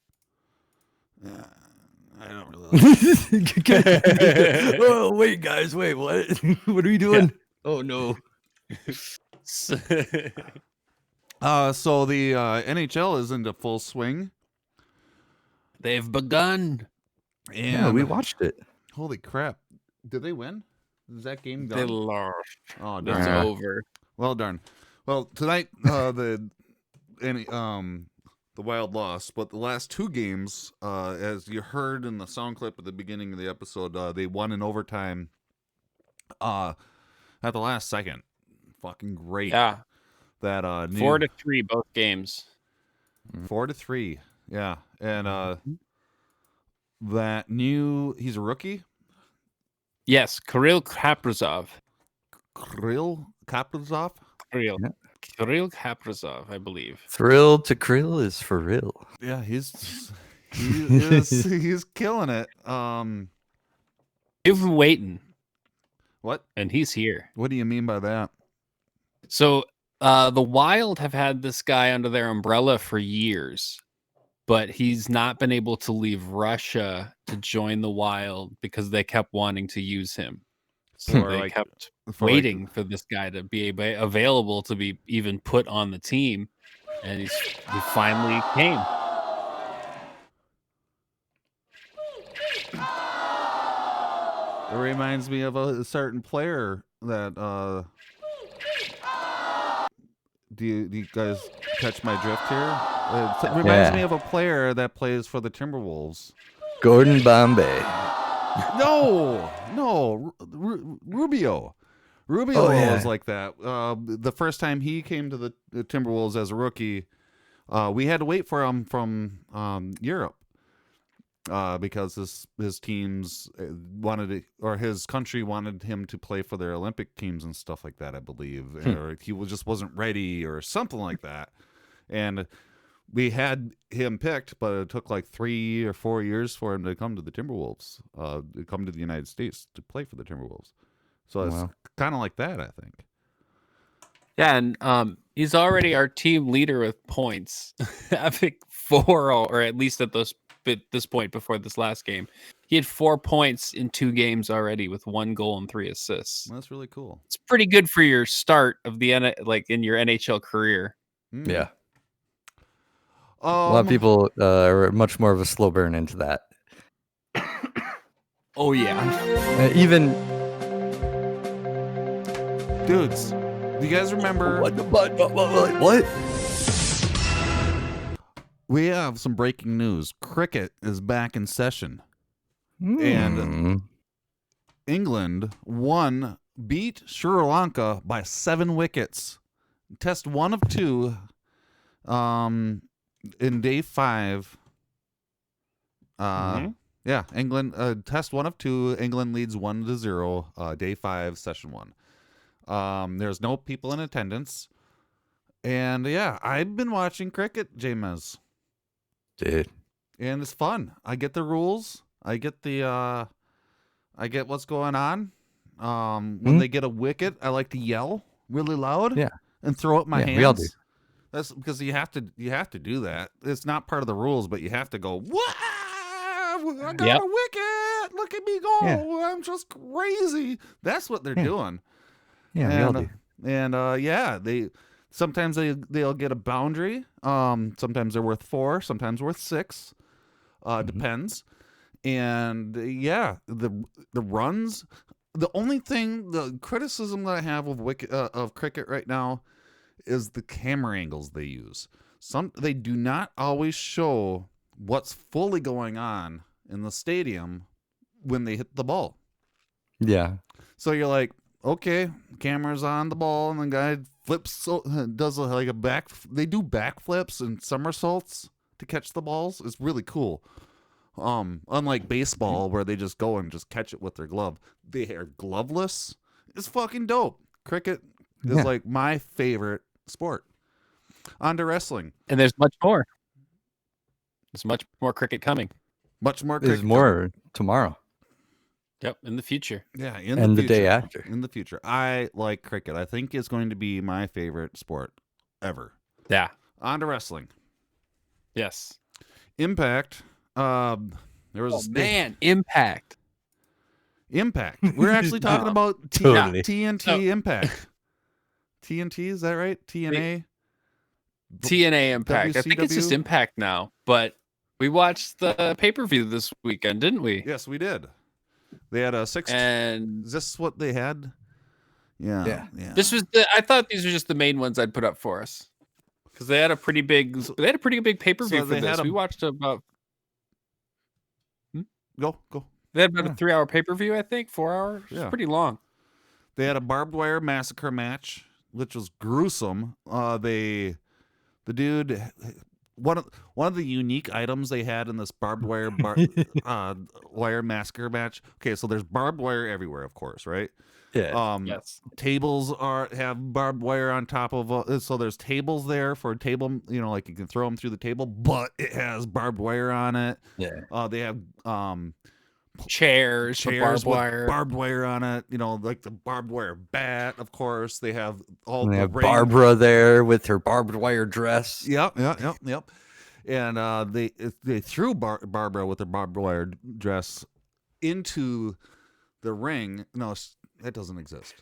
I don't really. Oh, wait, guys. Wait, what? What are we doing? Yeah. Oh, no. So the NHL is into full swing. They've begun. And Yeah, we watched it. Holy crap. Did they win? Is that game They done? lost. Oh, It's darn. over. Well, darn. Well, tonight, the Wild lost, but the last 2 games, as you heard in the sound clip at the beginning of the episode, they won in overtime at the last second. Fucking great. Yeah. That 4-3 both games. 4-3. Yeah. And that he's a rookie? Yes, Kirill Kaprizov. Kirill Kaprizov? Kirill Kaprizov, I believe. Thrill to krill is for real. Yeah, he's killing it. You've been waiting, What? and he's here. What do you mean by that? So the Wild have had this guy under their umbrella for years, but he's not been able to leave Russia to join the Wild because they kept wanting to use him. So Or they like- kept for like- waiting for this guy to be available to be even put on the team, and he finally came. It reminds me of a certain player that do you guys catch my drift here? It reminds me of a player that plays for the Timberwolves. Gordon Bombay. No, Rubio. Rubio was like that. The first time he came to the Timberwolves as a rookie, we had to wait for him from Europe because his teams wanted it, or his country wanted him to play for their Olympic teams and stuff like that, I believe, or he just wasn't ready or something like that. And we had him picked, but it took like 3 or 4 years for him to come to the Timberwolves, to come to the United States to play for the Timberwolves. So it's kind of like that, I think. Yeah, and he's already our team leader with points, having 4, or at least at this point before this last game, he had 4 points in 2 games already with 1 goal and 3 assists. That's really cool. It's pretty good for your start of the in your NHL career. Yeah. A lot of people are much more of a slow burn into that. Oh yeah. Even dudes, do you guys remember? What? We have some breaking news. Cricket is back in session. And England beat Sri Lanka by 7 wickets. Test 1 of 2 in day 5. Yeah, England test 1 of 2. England leads 1-0. Day 5, session 1. There's no people in attendance. And yeah, I've been watching cricket, James. Dude. And it's fun. I get the rules. I get what's going on. When they get a wicket, I like to yell really loud. Yeah. And throw up my hands. We all do. That's because you have to do that. It's not part of the rules, but you have to go, "Wow! I got a wicket! Look at me go! Yeah. I'm just crazy." That's what they're doing. Yeah, we all do. And sometimes they'll get a boundary. Sometimes they're worth 4, sometimes worth 6. Depends. And the runs. The only thing, the criticism that I have of cricket right now is the camera angles they use. They do not always show what's fully going on in the stadium when they hit the ball. Yeah. So you're like, okay, camera's on the ball, and the guy does like a back. They do backflips and somersaults to catch the balls. It's really cool. Unlike baseball where they just go and just catch it with their glove, they are gloveless. It's fucking dope. Cricket is like my favorite sport. On to wrestling. And there's much more. There's much more cricket coming. Much more cricket. There's more tomorrow. Yep, in the future. Yeah, and the day after. In the future. I like cricket. I think it's going to be my favorite sport ever. Yeah. On to wrestling. Yes. Impact. There was Impact. Impact. We're actually talking about Totally. TNT Impact. TNT, is that right? TNA? TNA Impact. I think it's WCW? just Impact now, but we watched the pay-per-view this weekend, didn't we? Yes, we did. They had a 6. And is this what they had? Yeah. this was I thought these were just the main ones I'd put up for us. Because they had a pretty big pay-per-view So for this. We watched about Go. They had about a 3-hour pay-per-view, I think, 4 hours. Yeah. It's pretty long. They had a barbed wire massacre match, which was gruesome. The dude, one of the unique items they had in this barbed wire wire massacre match. Okay, so there's barbed wire everywhere, of course, right? Yeah. Yes. Tables have barbed wire on top of, so there's tables there for a table, like you can throw them through the table, but it has barbed wire on it. Yeah. They have chairs with barbed wire. Barbed wire on it, like the barbed wire bat, of course. They have all They the have Barbara there with her barbed wire dress. Yep. And they threw Barbara with her barbed wire dress into the ring. No, That doesn't exist.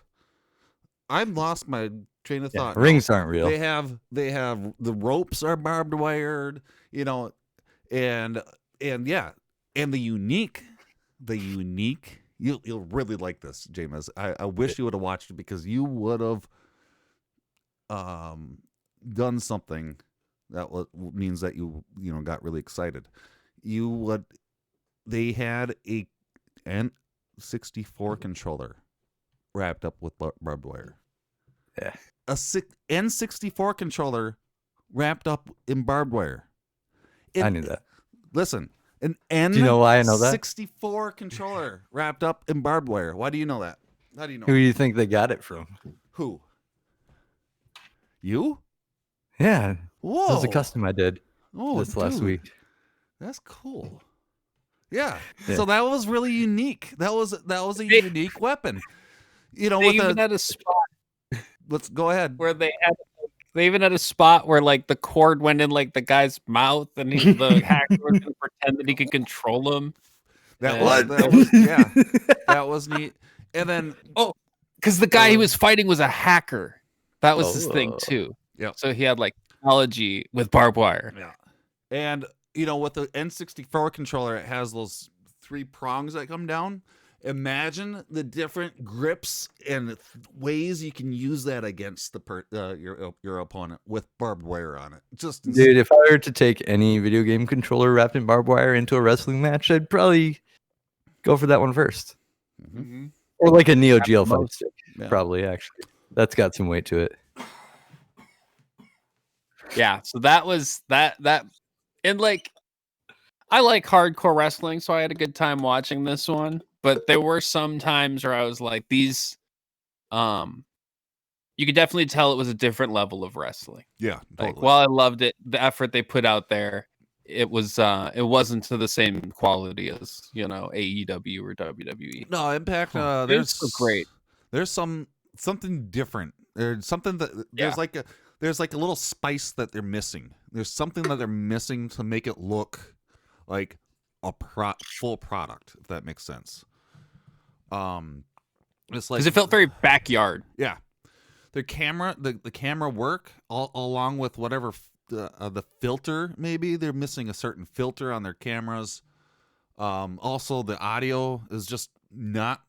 I've lost my train of thought. Rings aren't real. They have the ropes are barbed wired, and yeah, and the unique. You'll really like this, Jameis. I wish you would have watched it because you would have done something that means that you got really excited. They had a N64 controller wrapped up with barbed wire. Yeah. A N64 controller wrapped up in barbed wire. I knew that. Listen, an N64 Do you know why I know that? controller wrapped up in barbed wire. Why do you know that? How do you know? Who do you think they got it from? Who? You? Yeah. Whoa. That was a custom I did this last week. That's cool. Yeah. So that was really unique. That was a unique weapon. They even had a spot. Let's go ahead. Where they even had a spot where like the cord went in like the guy's mouth, and the hacker was gonna pretend that he could control him. That was neat. And then because the guy he was fighting was a hacker. That was his thing too. Yeah. So he had like technology with barbed wire. Yeah. And with the N64 controller, it has those 3 prongs that come down. Imagine the different grips and ways you can use that against your opponent with barbed wire on it. Dude, if I were to take any video game controller wrapped in barbed wire into a wrestling match, I'd probably go for that one first. Mm-hmm. Or like a Neo Geo fight stick. Yeah. Probably, actually. That's got some weight to it. Yeah, so that was that, and like I like hardcore wrestling, so I had a good time watching this one. But there were some times where I was like, these, you could definitely tell it was a different level of wrestling. Yeah, totally. Like, while I loved it, the effort they put out there, it wasn't to the same quality as AEW or WWE. No, Impact. There's so great. There's something different. There's something that there's like a little spice that they're missing. There's something that they're missing to make it look like a full product, if that makes sense. It's like Because it felt very backyard. Yeah, the camera work along with whatever the filter. Maybe they're missing a certain filter on their cameras. Also, the audio is just not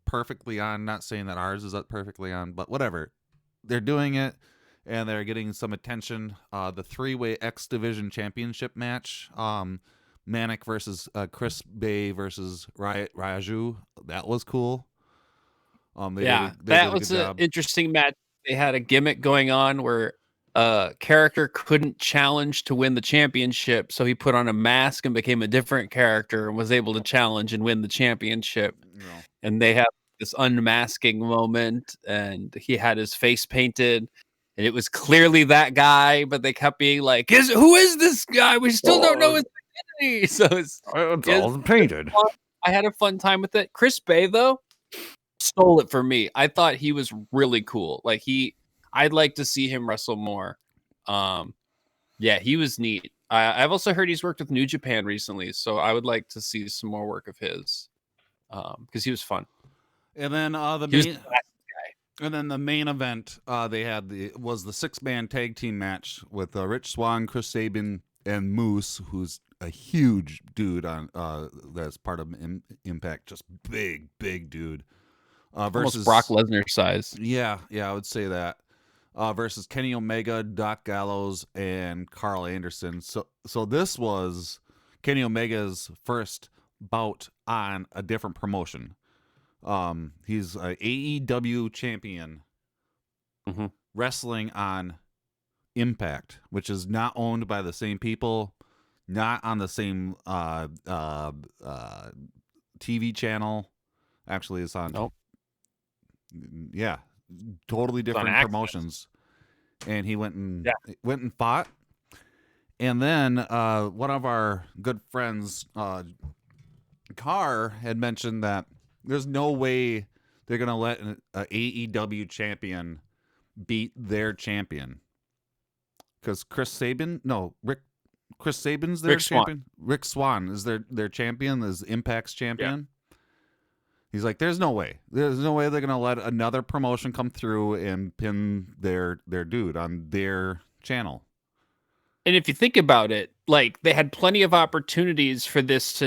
perfectly on. Not saying that ours is perfectly on, but whatever. They're doing it, and they're getting some attention. The 3-way X Division Championship match, Manic versus Chris Bay versus Raju. That was cool. That was an interesting match. They had a gimmick going on where a character couldn't challenge to win the championship, so he put on a mask and became a different character and was able to challenge and win the championship. No. And they have this unmasking moment, and he had his face painted, and it was clearly that guy, but they kept being like, who is this guy? We still don't know his identity. So it's all painted. I had a fun time with it. Chris Bay, though, stole it for me. I thought he was really cool. Like I'd like to see him wrestle more. Yeah, he was neat. I've also heard he's worked with New Japan recently, so I would like to see some more work of his because he was fun. And then the main event they had was the 6-man tag team match with Rich Swann, Chris Sabin, and Moose, who's a huge dude on that's part of Impact, just big dude. Versus almost Brock Lesnar size. Yeah, I would say that. Versus Kenny Omega, Doc Gallows, and Carl Anderson. So this was Kenny Omega's first bout on a different promotion. He's a AEW champion, wrestling on Impact, which is not owned by the same people, not on the same TV channel. Actually, it's on. Nope. Yeah, totally different promotions. And he went and fought. And then one of our good friends, Carr, had mentioned that there's no way they're gonna let an AEW champion beat their champion, because Chris Sabin's their champion. Rick Swann is their champion, is Impact's champion. He's like, there's no way. There's no way they're gonna let another promotion come through and pin their dude on their channel. And if you think about it, like they had plenty of opportunities for this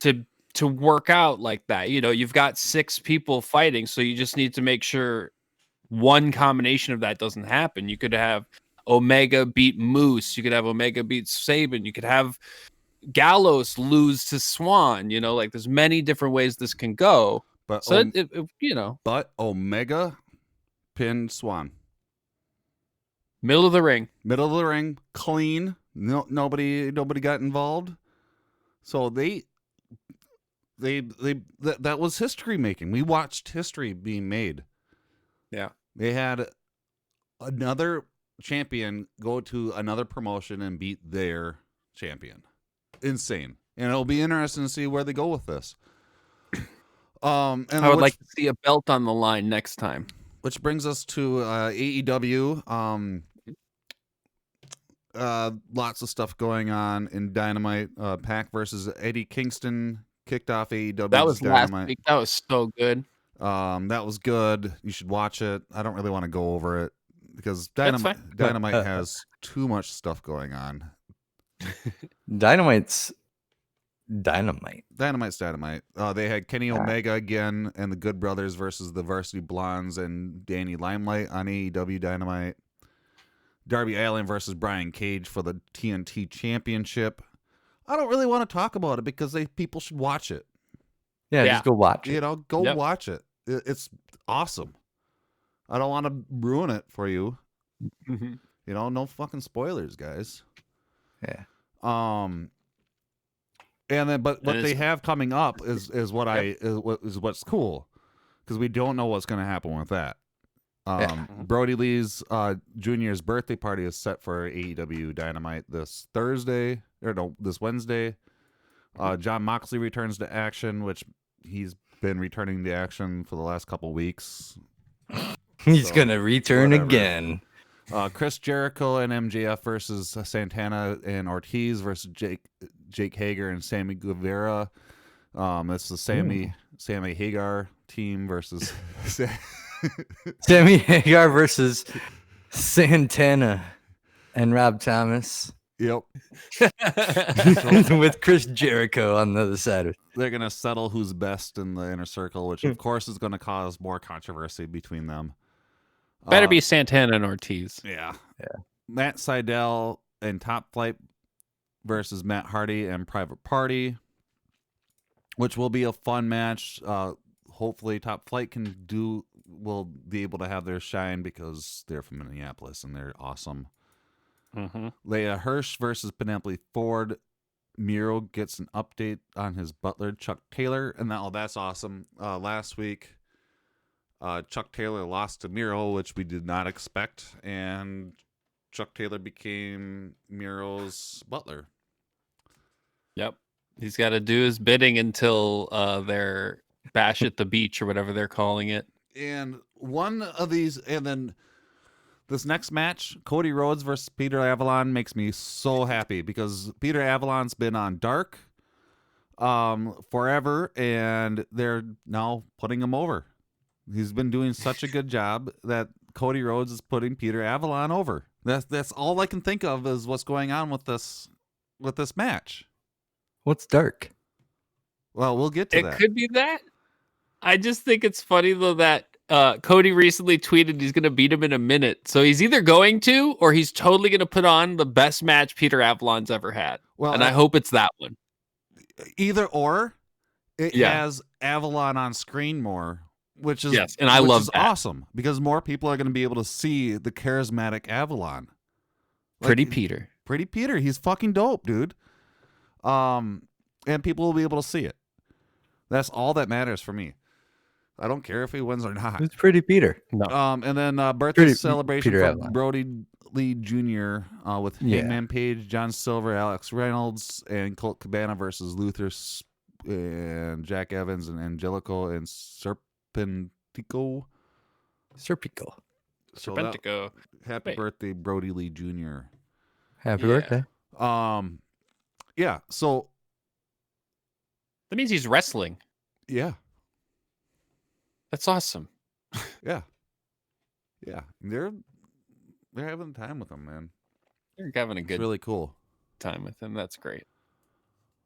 to work out like that. You know, you've got 6 people fighting, so you just need to make sure one combination of that doesn't happen. You could have Omega beat Moose. You could have Omega beat Saban. You could have Gallows lose to Swan. You know, like there's many different ways this can go. But So you know, but Omega pinned Swan. middle of the ring. Middle of the ring, clean. No, nobody got involved. So that was history making. We watched history being made. Yeah. They had another champion go to another promotion and beat their champion. Insane. And it'll be interesting to see where they go with this. And I would like to see a belt on the line next time. Which brings us to AEW. Lots of stuff going on in Dynamite. Pac versus Eddie Kingston kicked off AEW. That was Dynamite. last week. That was so good. That was good. You should watch it. I don't really want to go over it because Dynamite has too much stuff going on. Dynamite's Dynamite. Dynamite's Dynamite. They had Kenny Omega again and the Good Brothers versus the Varsity Blondes and Danny Limelight on AEW Dynamite. Darby Allin versus Brian Cage for the TNT Championship. I don't really want to talk about it because people should watch it. Yeah, just go watch it. You know, go watch it. It's awesome. I don't want to ruin it for you. You know, no fucking spoilers, guys. Yeah. And then, but what they have coming up is what's cool, because we don't know what's going to happen with that. Brody Lee's Jr.'s birthday party is set for AEW Dynamite this Wednesday. John Moxley returns to action, which he's been returning to action for the last couple weeks. He's gonna return again. Chris Jericho and MJF versus Santana and Ortiz versus Jake Hager and Sammy Guevara. It's the Sammy Hagar team versus Sammy Hagar versus Santana and Rob Thomas. Yep. With Chris Jericho on the other side. They're going to settle who's best in the inner circle, which of course is going to cause more controversy between them. Better be Santana and Ortiz. Yeah. Matt Sydal and Top Flight versus Matt Hardy and Private Party, which will be a fun match. Hopefully Top Flight will be able to have their shine because they're from Minneapolis and they're awesome. Leia Hirsch versus Penelope Ford. Miro gets an update on his butler, Chuck Taylor, and that's awesome. Last week, Chuck Taylor lost to Miro, which we did not expect, and Chuck Taylor became Miro's butler. Yep. He's got to do his bidding until they're Bash at the Beach or whatever they're calling it. And one of these, and then this next match, Cody Rhodes versus Peter Avalon, makes me so happy because Peter Avalon's been on Dark forever, and they're now putting him over. He's been doing such a good job that Cody Rhodes is putting Peter Avalon over. That's all I can think of is what's going on with this match. What's Dark? Well, we'll get to that. It could be that. I just think it's funny though that Cody recently tweeted he's going to beat him in a minute. So he's either going to, or he's totally going to put on the best match Peter Avalon's ever had. Well, and I hope it's that one. Either or, it has Avalon on screen more, which is and I love that. Awesome because more people are going to be able to see the charismatic Avalon. Pretty Peter, he's fucking dope, dude. And people will be able to see it. That's all that matters for me. I don't care if he wins or not. It's Pretty Peter. No. And then birthday celebration Peter for Avalon. Brody Lee Jr. With Hangman Page, John Silver, Alex Reynolds, and Colt Cabana versus Luther and Jack Evans and Angelico and Serpentico. Serpentico. Happy birthday, Brody Lee Jr. Happy birthday. Yeah. So that means he's wrestling. Yeah. That's awesome. Yeah. Yeah. They're having time with them, man. They're having a It's good really cool. time with him. That's great.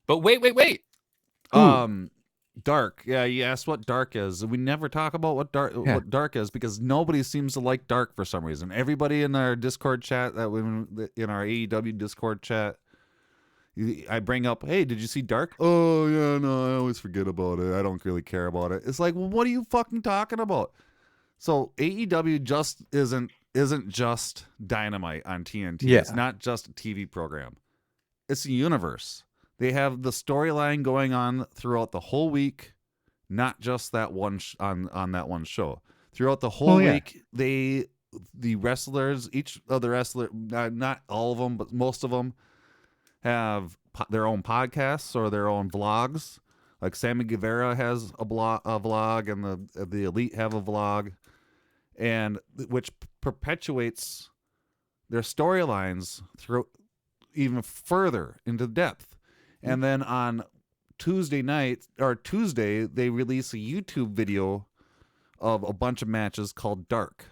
But wait. Dark. Yeah, you asked what dark is. We never talk about what dark is because nobody seems to like dark for some reason. Everybody in our Discord chat, in our AEW Discord chat, I bring up, hey, did you see Dark? Oh yeah, no, I always forget about it. I don't really care about it. It's like, well, what are you fucking talking about? So AEW just isn't just Dynamite on TNT. Yeah. It's not just a TV program. It's a universe. They have the storyline going on throughout the whole week, not just that one on that one show. Throughout the whole week, the wrestlers, each of the wrestlers, not all of them, but most of them, have their own podcasts or their own vlogs. Like Sammy Guevara has a vlog, and the Elite have a vlog, and which perpetuates their storylines through even further into depth. And then on Tuesday, they release a YouTube video of a bunch of matches called Dark.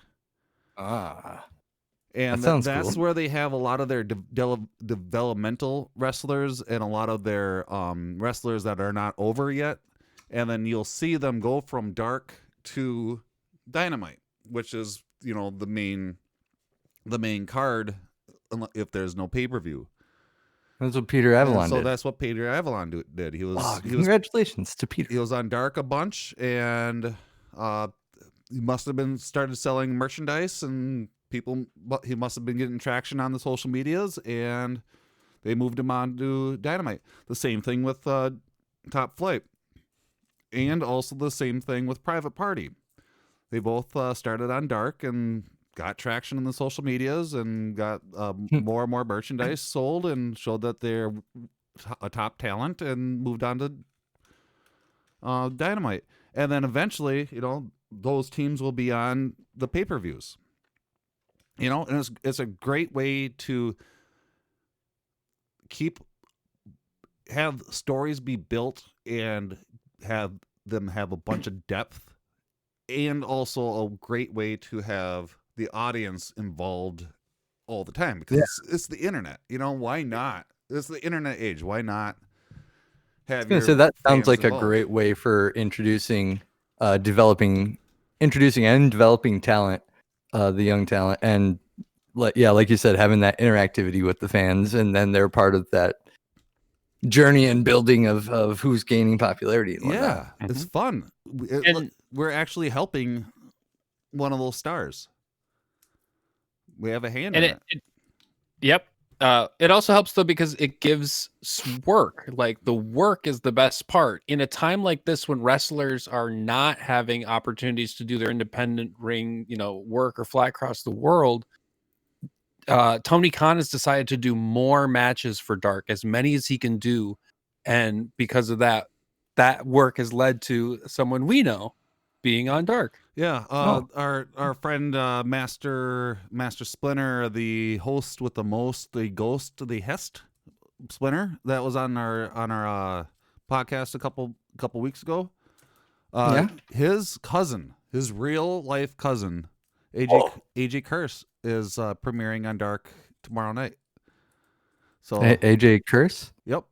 And that's cool. where they have a lot of their developmental wrestlers and a lot of their wrestlers that are not over yet. And then you'll see them go from Dark to Dynamite, which is, the main card if there's no pay-per-view. That's what Peter Avalon did. So that's what Peter Avalon did. Congratulations to Peter. He was on Dark a bunch, and he must have been started selling merchandise, and he must have been getting traction on the social medias, and they moved him on to Dynamite. The same thing with Top Flight, and also the same thing with Private Party. They both started on Dark and got traction in the social medias and got more and more merchandise sold and showed that they're a top talent and moved on to Dynamite. And then eventually, those teams will be on the pay-per-views. And it's a great way to have stories be built and have them have a bunch of depth, and also a great way to have the audience involved all the time, because it's the internet. Why not? It's the internet age. Why not have your that sounds fans like involved? a great way for introducing and developing talent, the young talent, and like you said, having that interactivity with the fans, and then they're part of that journey and building of who's gaining popularity and whatnot. Yeah, it's fun. We're actually helping one of those stars. We have a hand in it. Yep. It also helps though because it gives work. Like the work is the best part. In a time like this when wrestlers are not having opportunities to do their independent ring, work or fly across the world, Tony Khan has decided to do more matches for Dark, as many as he can do. And because of that work has led to someone we know being on Dark. Yeah, our friend Master Splinter, the host with the most, the ghost, the Hest Splinter, that was on our podcast a couple weeks ago. His cousin, his real life cousin, AJ Curse, is premiering on Dark tomorrow night. So AJ Curse. Yep,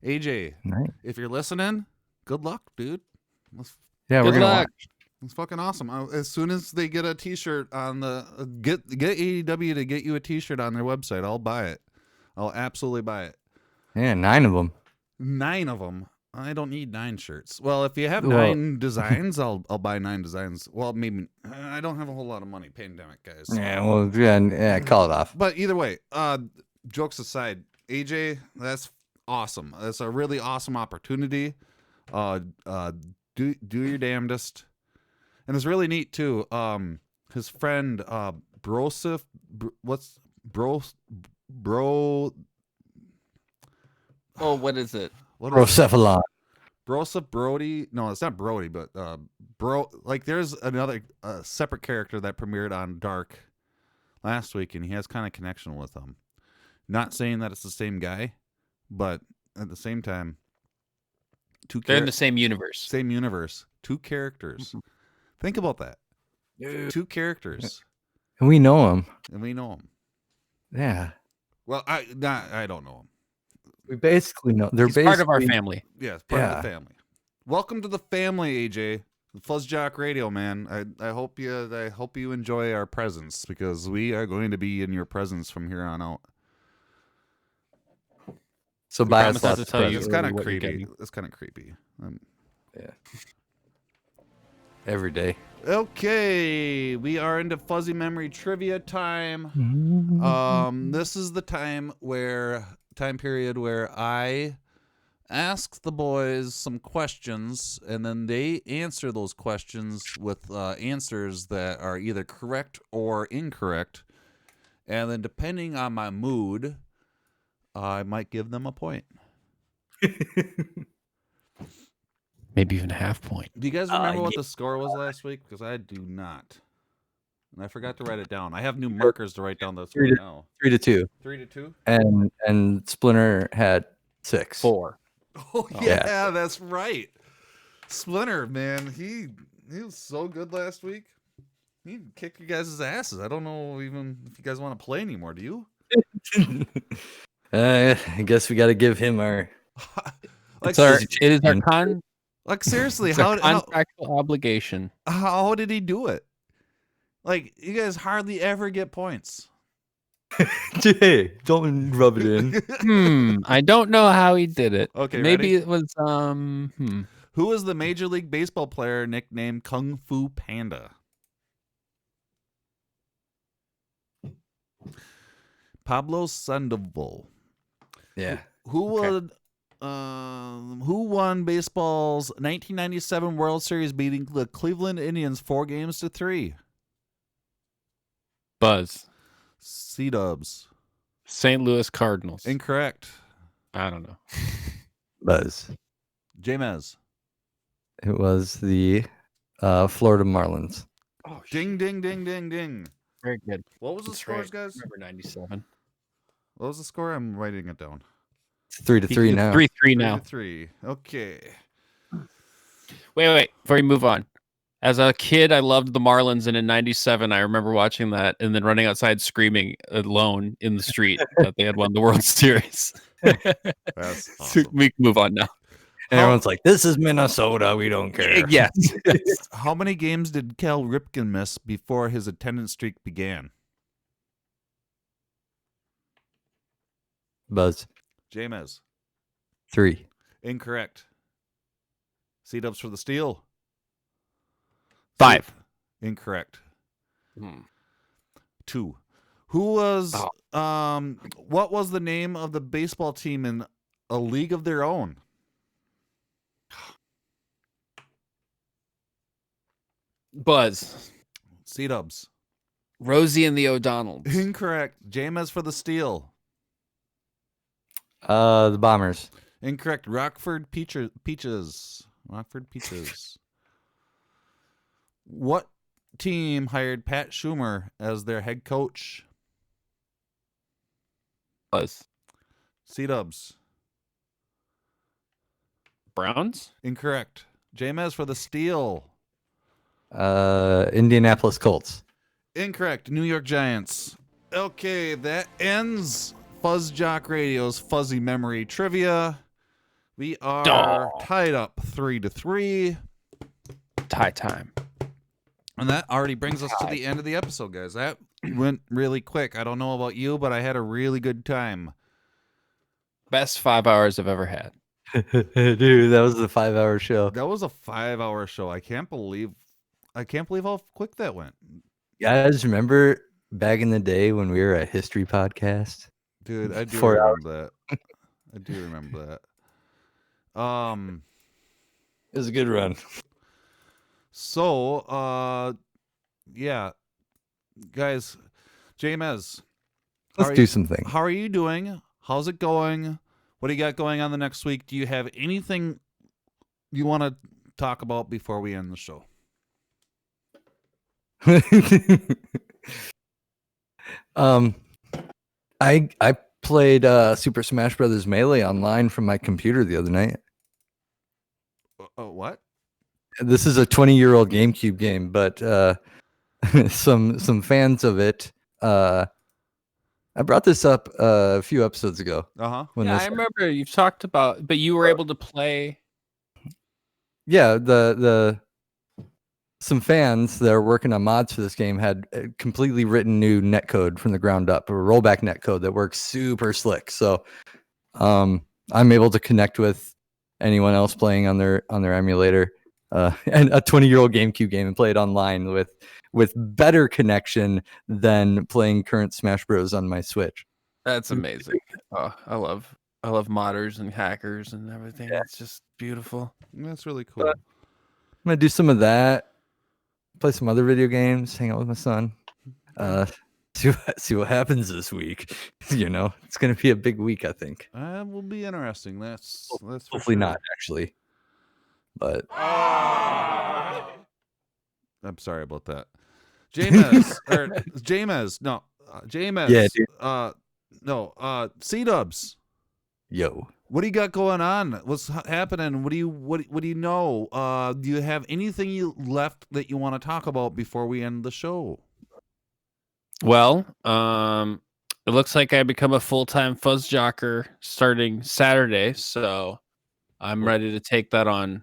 AJ. Nice. If you're listening, good luck, dude. We're gonna watch. It's fucking awesome. As soon as they get a T-shirt on get AEW to get you a T-shirt on their website, I'll buy it. I'll absolutely buy it. Yeah, 9 of them. 9 of them. I don't need 9 shirts. Well, if you have 9 designs, I'll buy 9 designs. Well, maybe I don't have a whole lot of money. Pandemic, guys. Yeah, well, call it off. But either way, jokes aside, AJ, that's awesome. That's a really awesome opportunity. Do your damnedest. And it's really neat too. His friend Brosif, what's Bro? Oh, what is it? Brocephalon. Brosif Brody. No, it's not Brody, but Bro. Like, there's another separate character that premiered on Dark last week, and he has kind of connection with them. Not saying that it's the same guy, but at the same time, they're in the same universe. Same universe. 2 characters. Think about that. 2 characters, And we know him. and we know them. Yeah. Well, I don't know them. We basically know. They're He's part of our basically- family. Yeah, it's part of Yeah. the family. Welcome to the family, AJ. The FuzzJock Radio, man. I hope you enjoy our presence, because we are going to be in your presence from here on out. So buy us promise not lots to of tell you It's presents. kind of what you're creepy. getting. It's kind of creepy. Every day. Okay, we are into fuzzy memory trivia time. This is the time period where I ask the boys some questions, and then they answer those questions with answers that are either correct or incorrect. And then depending on my mood, I might give them a point. Maybe even a half point. Do you guys remember what the score was last week? Because I do not. And I forgot to write it down. I have new markers to write down the score now. 3-2. 3-2? And Splinter had 6. 4. Oh, yeah, that's right. Splinter, man, he was so good last week. He kicked you guys' asses. I don't know even if you guys want to play anymore. Do you? I guess we got to give him our. Like, It is our seriously, it's our how contractual obligation. did he do it? Like, you guys hardly ever get points. Hey, don't rub it in. I don't know how he did it. Okay, maybe ready? it was Who was the Major League Baseball player nicknamed Kung Fu Panda? Pablo Sandoval. Yeah. Who won baseball's 1997 World Series, beating the Cleveland Indians 4-3? Buzz. C-Dubs. St. Louis Cardinals. Incorrect. I don't know. Buzz. Jamez. It was the Florida Marlins. Oh, Ding, ding, ding, ding, ding. very good. What was the That's scores, right. guys? Remember 97. What was the score? I'm writing it down. It's 3-3 now. 3-3 now. 3-3. Okay. Wait. Before you move on. As a kid, I loved the Marlins, and in 97, I remember watching that and then running outside screaming alone in the street that they had won the World Series. That's awesome. We can move on now. And everyone's like, "This is Minnesota. We don't care." Yes. How many games did Cal Ripken miss before his attendance streak began? Buzz. Jamez. 3. Incorrect. C-Dubs for the steal. 5. Incorrect. 2. Who was what was the name of the baseball team in A League of Their Own? Buzz. C-Dubs. Rosie and the O'Donnells. Incorrect. Jamez for the steal. The Bombers. Incorrect. Rockford Peaches. Rockford Peaches. What team hired Pat Schumer as their head coach? Buzz. C-Dubs. Browns? Incorrect. Jamez for the steal. Indianapolis Colts. Incorrect. New York Giants. Okay, that ends FuzzJock Radio's Fuzzy Memory Trivia. We are tied up 3-3. Tie time. And that already brings us to the end of the episode, guys. That went really quick. I don't know about you, but I had a really good time. Best 5 hours I've ever had. Dude, that was the 5-hour show. That was a 5-hour show. I can't believe how quick that went. Guys, remember back in the day when we were a history podcast? Dude, I do 4 remember that. I do remember that. It was a good run. So, yeah. Guys, Jamez. Let's do something. How are you doing? How's it going? What do you got going on the next week? Do you have anything you want to talk about before we end the show? I played Super Smash Brothers Melee online from my computer the other night. What? This is a 20-year-old GameCube game, but some fans of it. I brought this up a few episodes ago. When Yeah, this, I remember you've talked about, but you were able to play. yeah, the some fans that are working on mods for this game had completely written new netcode from the ground up, a rollback netcode that works super slick. So I'm able to connect with anyone else playing on their emulator and a 20-year-old GameCube game and play it online with better connection than playing current Smash Bros on my Switch. That's amazing. Oh, I love modders and hackers and everything. Yeah. It's just beautiful. That's really cool. I'm gonna do some of that, play some other video games, hang out with my son, see what happens this week. It's gonna be a big week, I think. Will be interesting. That's for Hopefully sure. not actually, but I'm sorry about that. James, Yeah, dude. C-Dubs. Yo. What do you got going on? What's happening? What do you know? Do you have anything left that you want to talk about before we end the show? Well, it looks like I become a full-time FuzzJocker starting Saturday, so I'm ready to take that on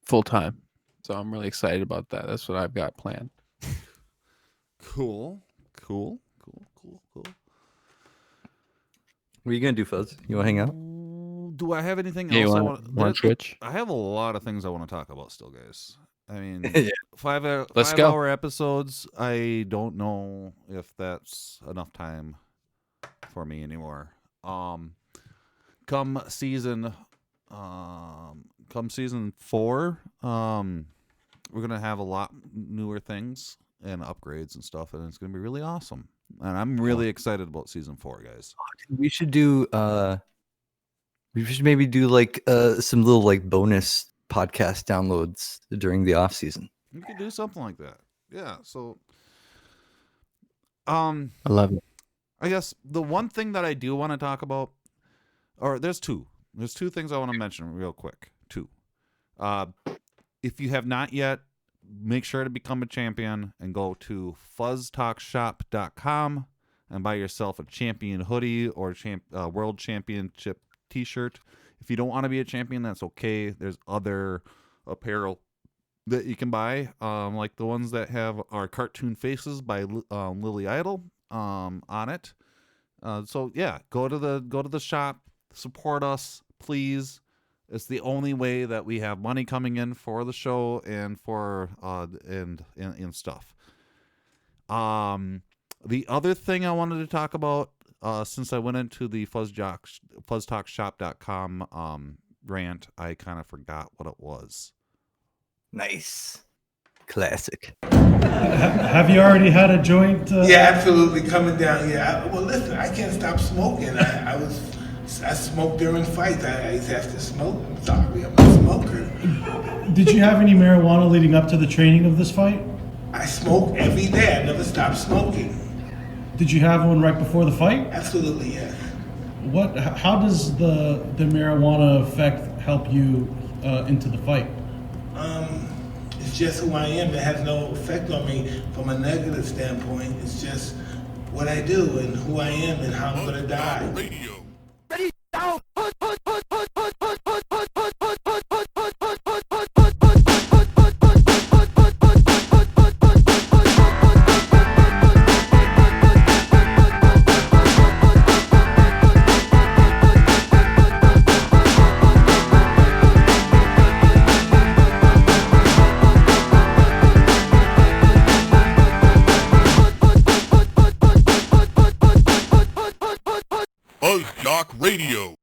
full-time. So I'm really excited about that. That's what I've got planned. Cool. What are you gonna do, Fuzz? You wanna hang out? Do I have anything Yeah, else you I want want? Twitch? I have a lot of things I want to talk about still, guys. I mean, Yeah. Let's go. 5-hour episodes. I don't know if that's enough time for me anymore. Come season 4, we're gonna have a lot newer things and upgrades and stuff, and it's gonna be really awesome. And I'm really excited about season 4, guys. We should do we should maybe do like some little like bonus podcast downloads during the off season. We could do something like that. Yeah. So, I love it. I guess the one thing that I do want to talk about, or there's two things I want to mention real quick. Two. If you have not yet, make sure to become a champion and go to FuzzTalkShop.com and buy yourself a champion hoodie or world championship t-shirt. If you don't want to be a champion, that's okay. There's other apparel that you can buy, like the ones that have our cartoon faces by Lily Idol on it. So yeah, go to the shop, support us, please. It's the only way that we have money coming in for the show and for and stuff. The other thing I wanted to talk about, since I went into the FuzzTalkShop.com rant, I kind of forgot what it was. Nice. Classic. Have you already had a joint? Yeah, absolutely. Coming down. Yeah. Well, listen, I can't stop smoking. I smoked during fights. I used to have to smoke. I'm sorry, I'm a smoker. Did you have any marijuana leading up to the training of this fight? I smoke every day. I never stopped smoking. Did you have one right before the fight? Absolutely, yes. How does the marijuana effect help you into the fight? It's just who I am. It has no effect on me from a negative standpoint. It's just what I do and who I am and how I'm gonna die. Radio. FuzzJock Radio.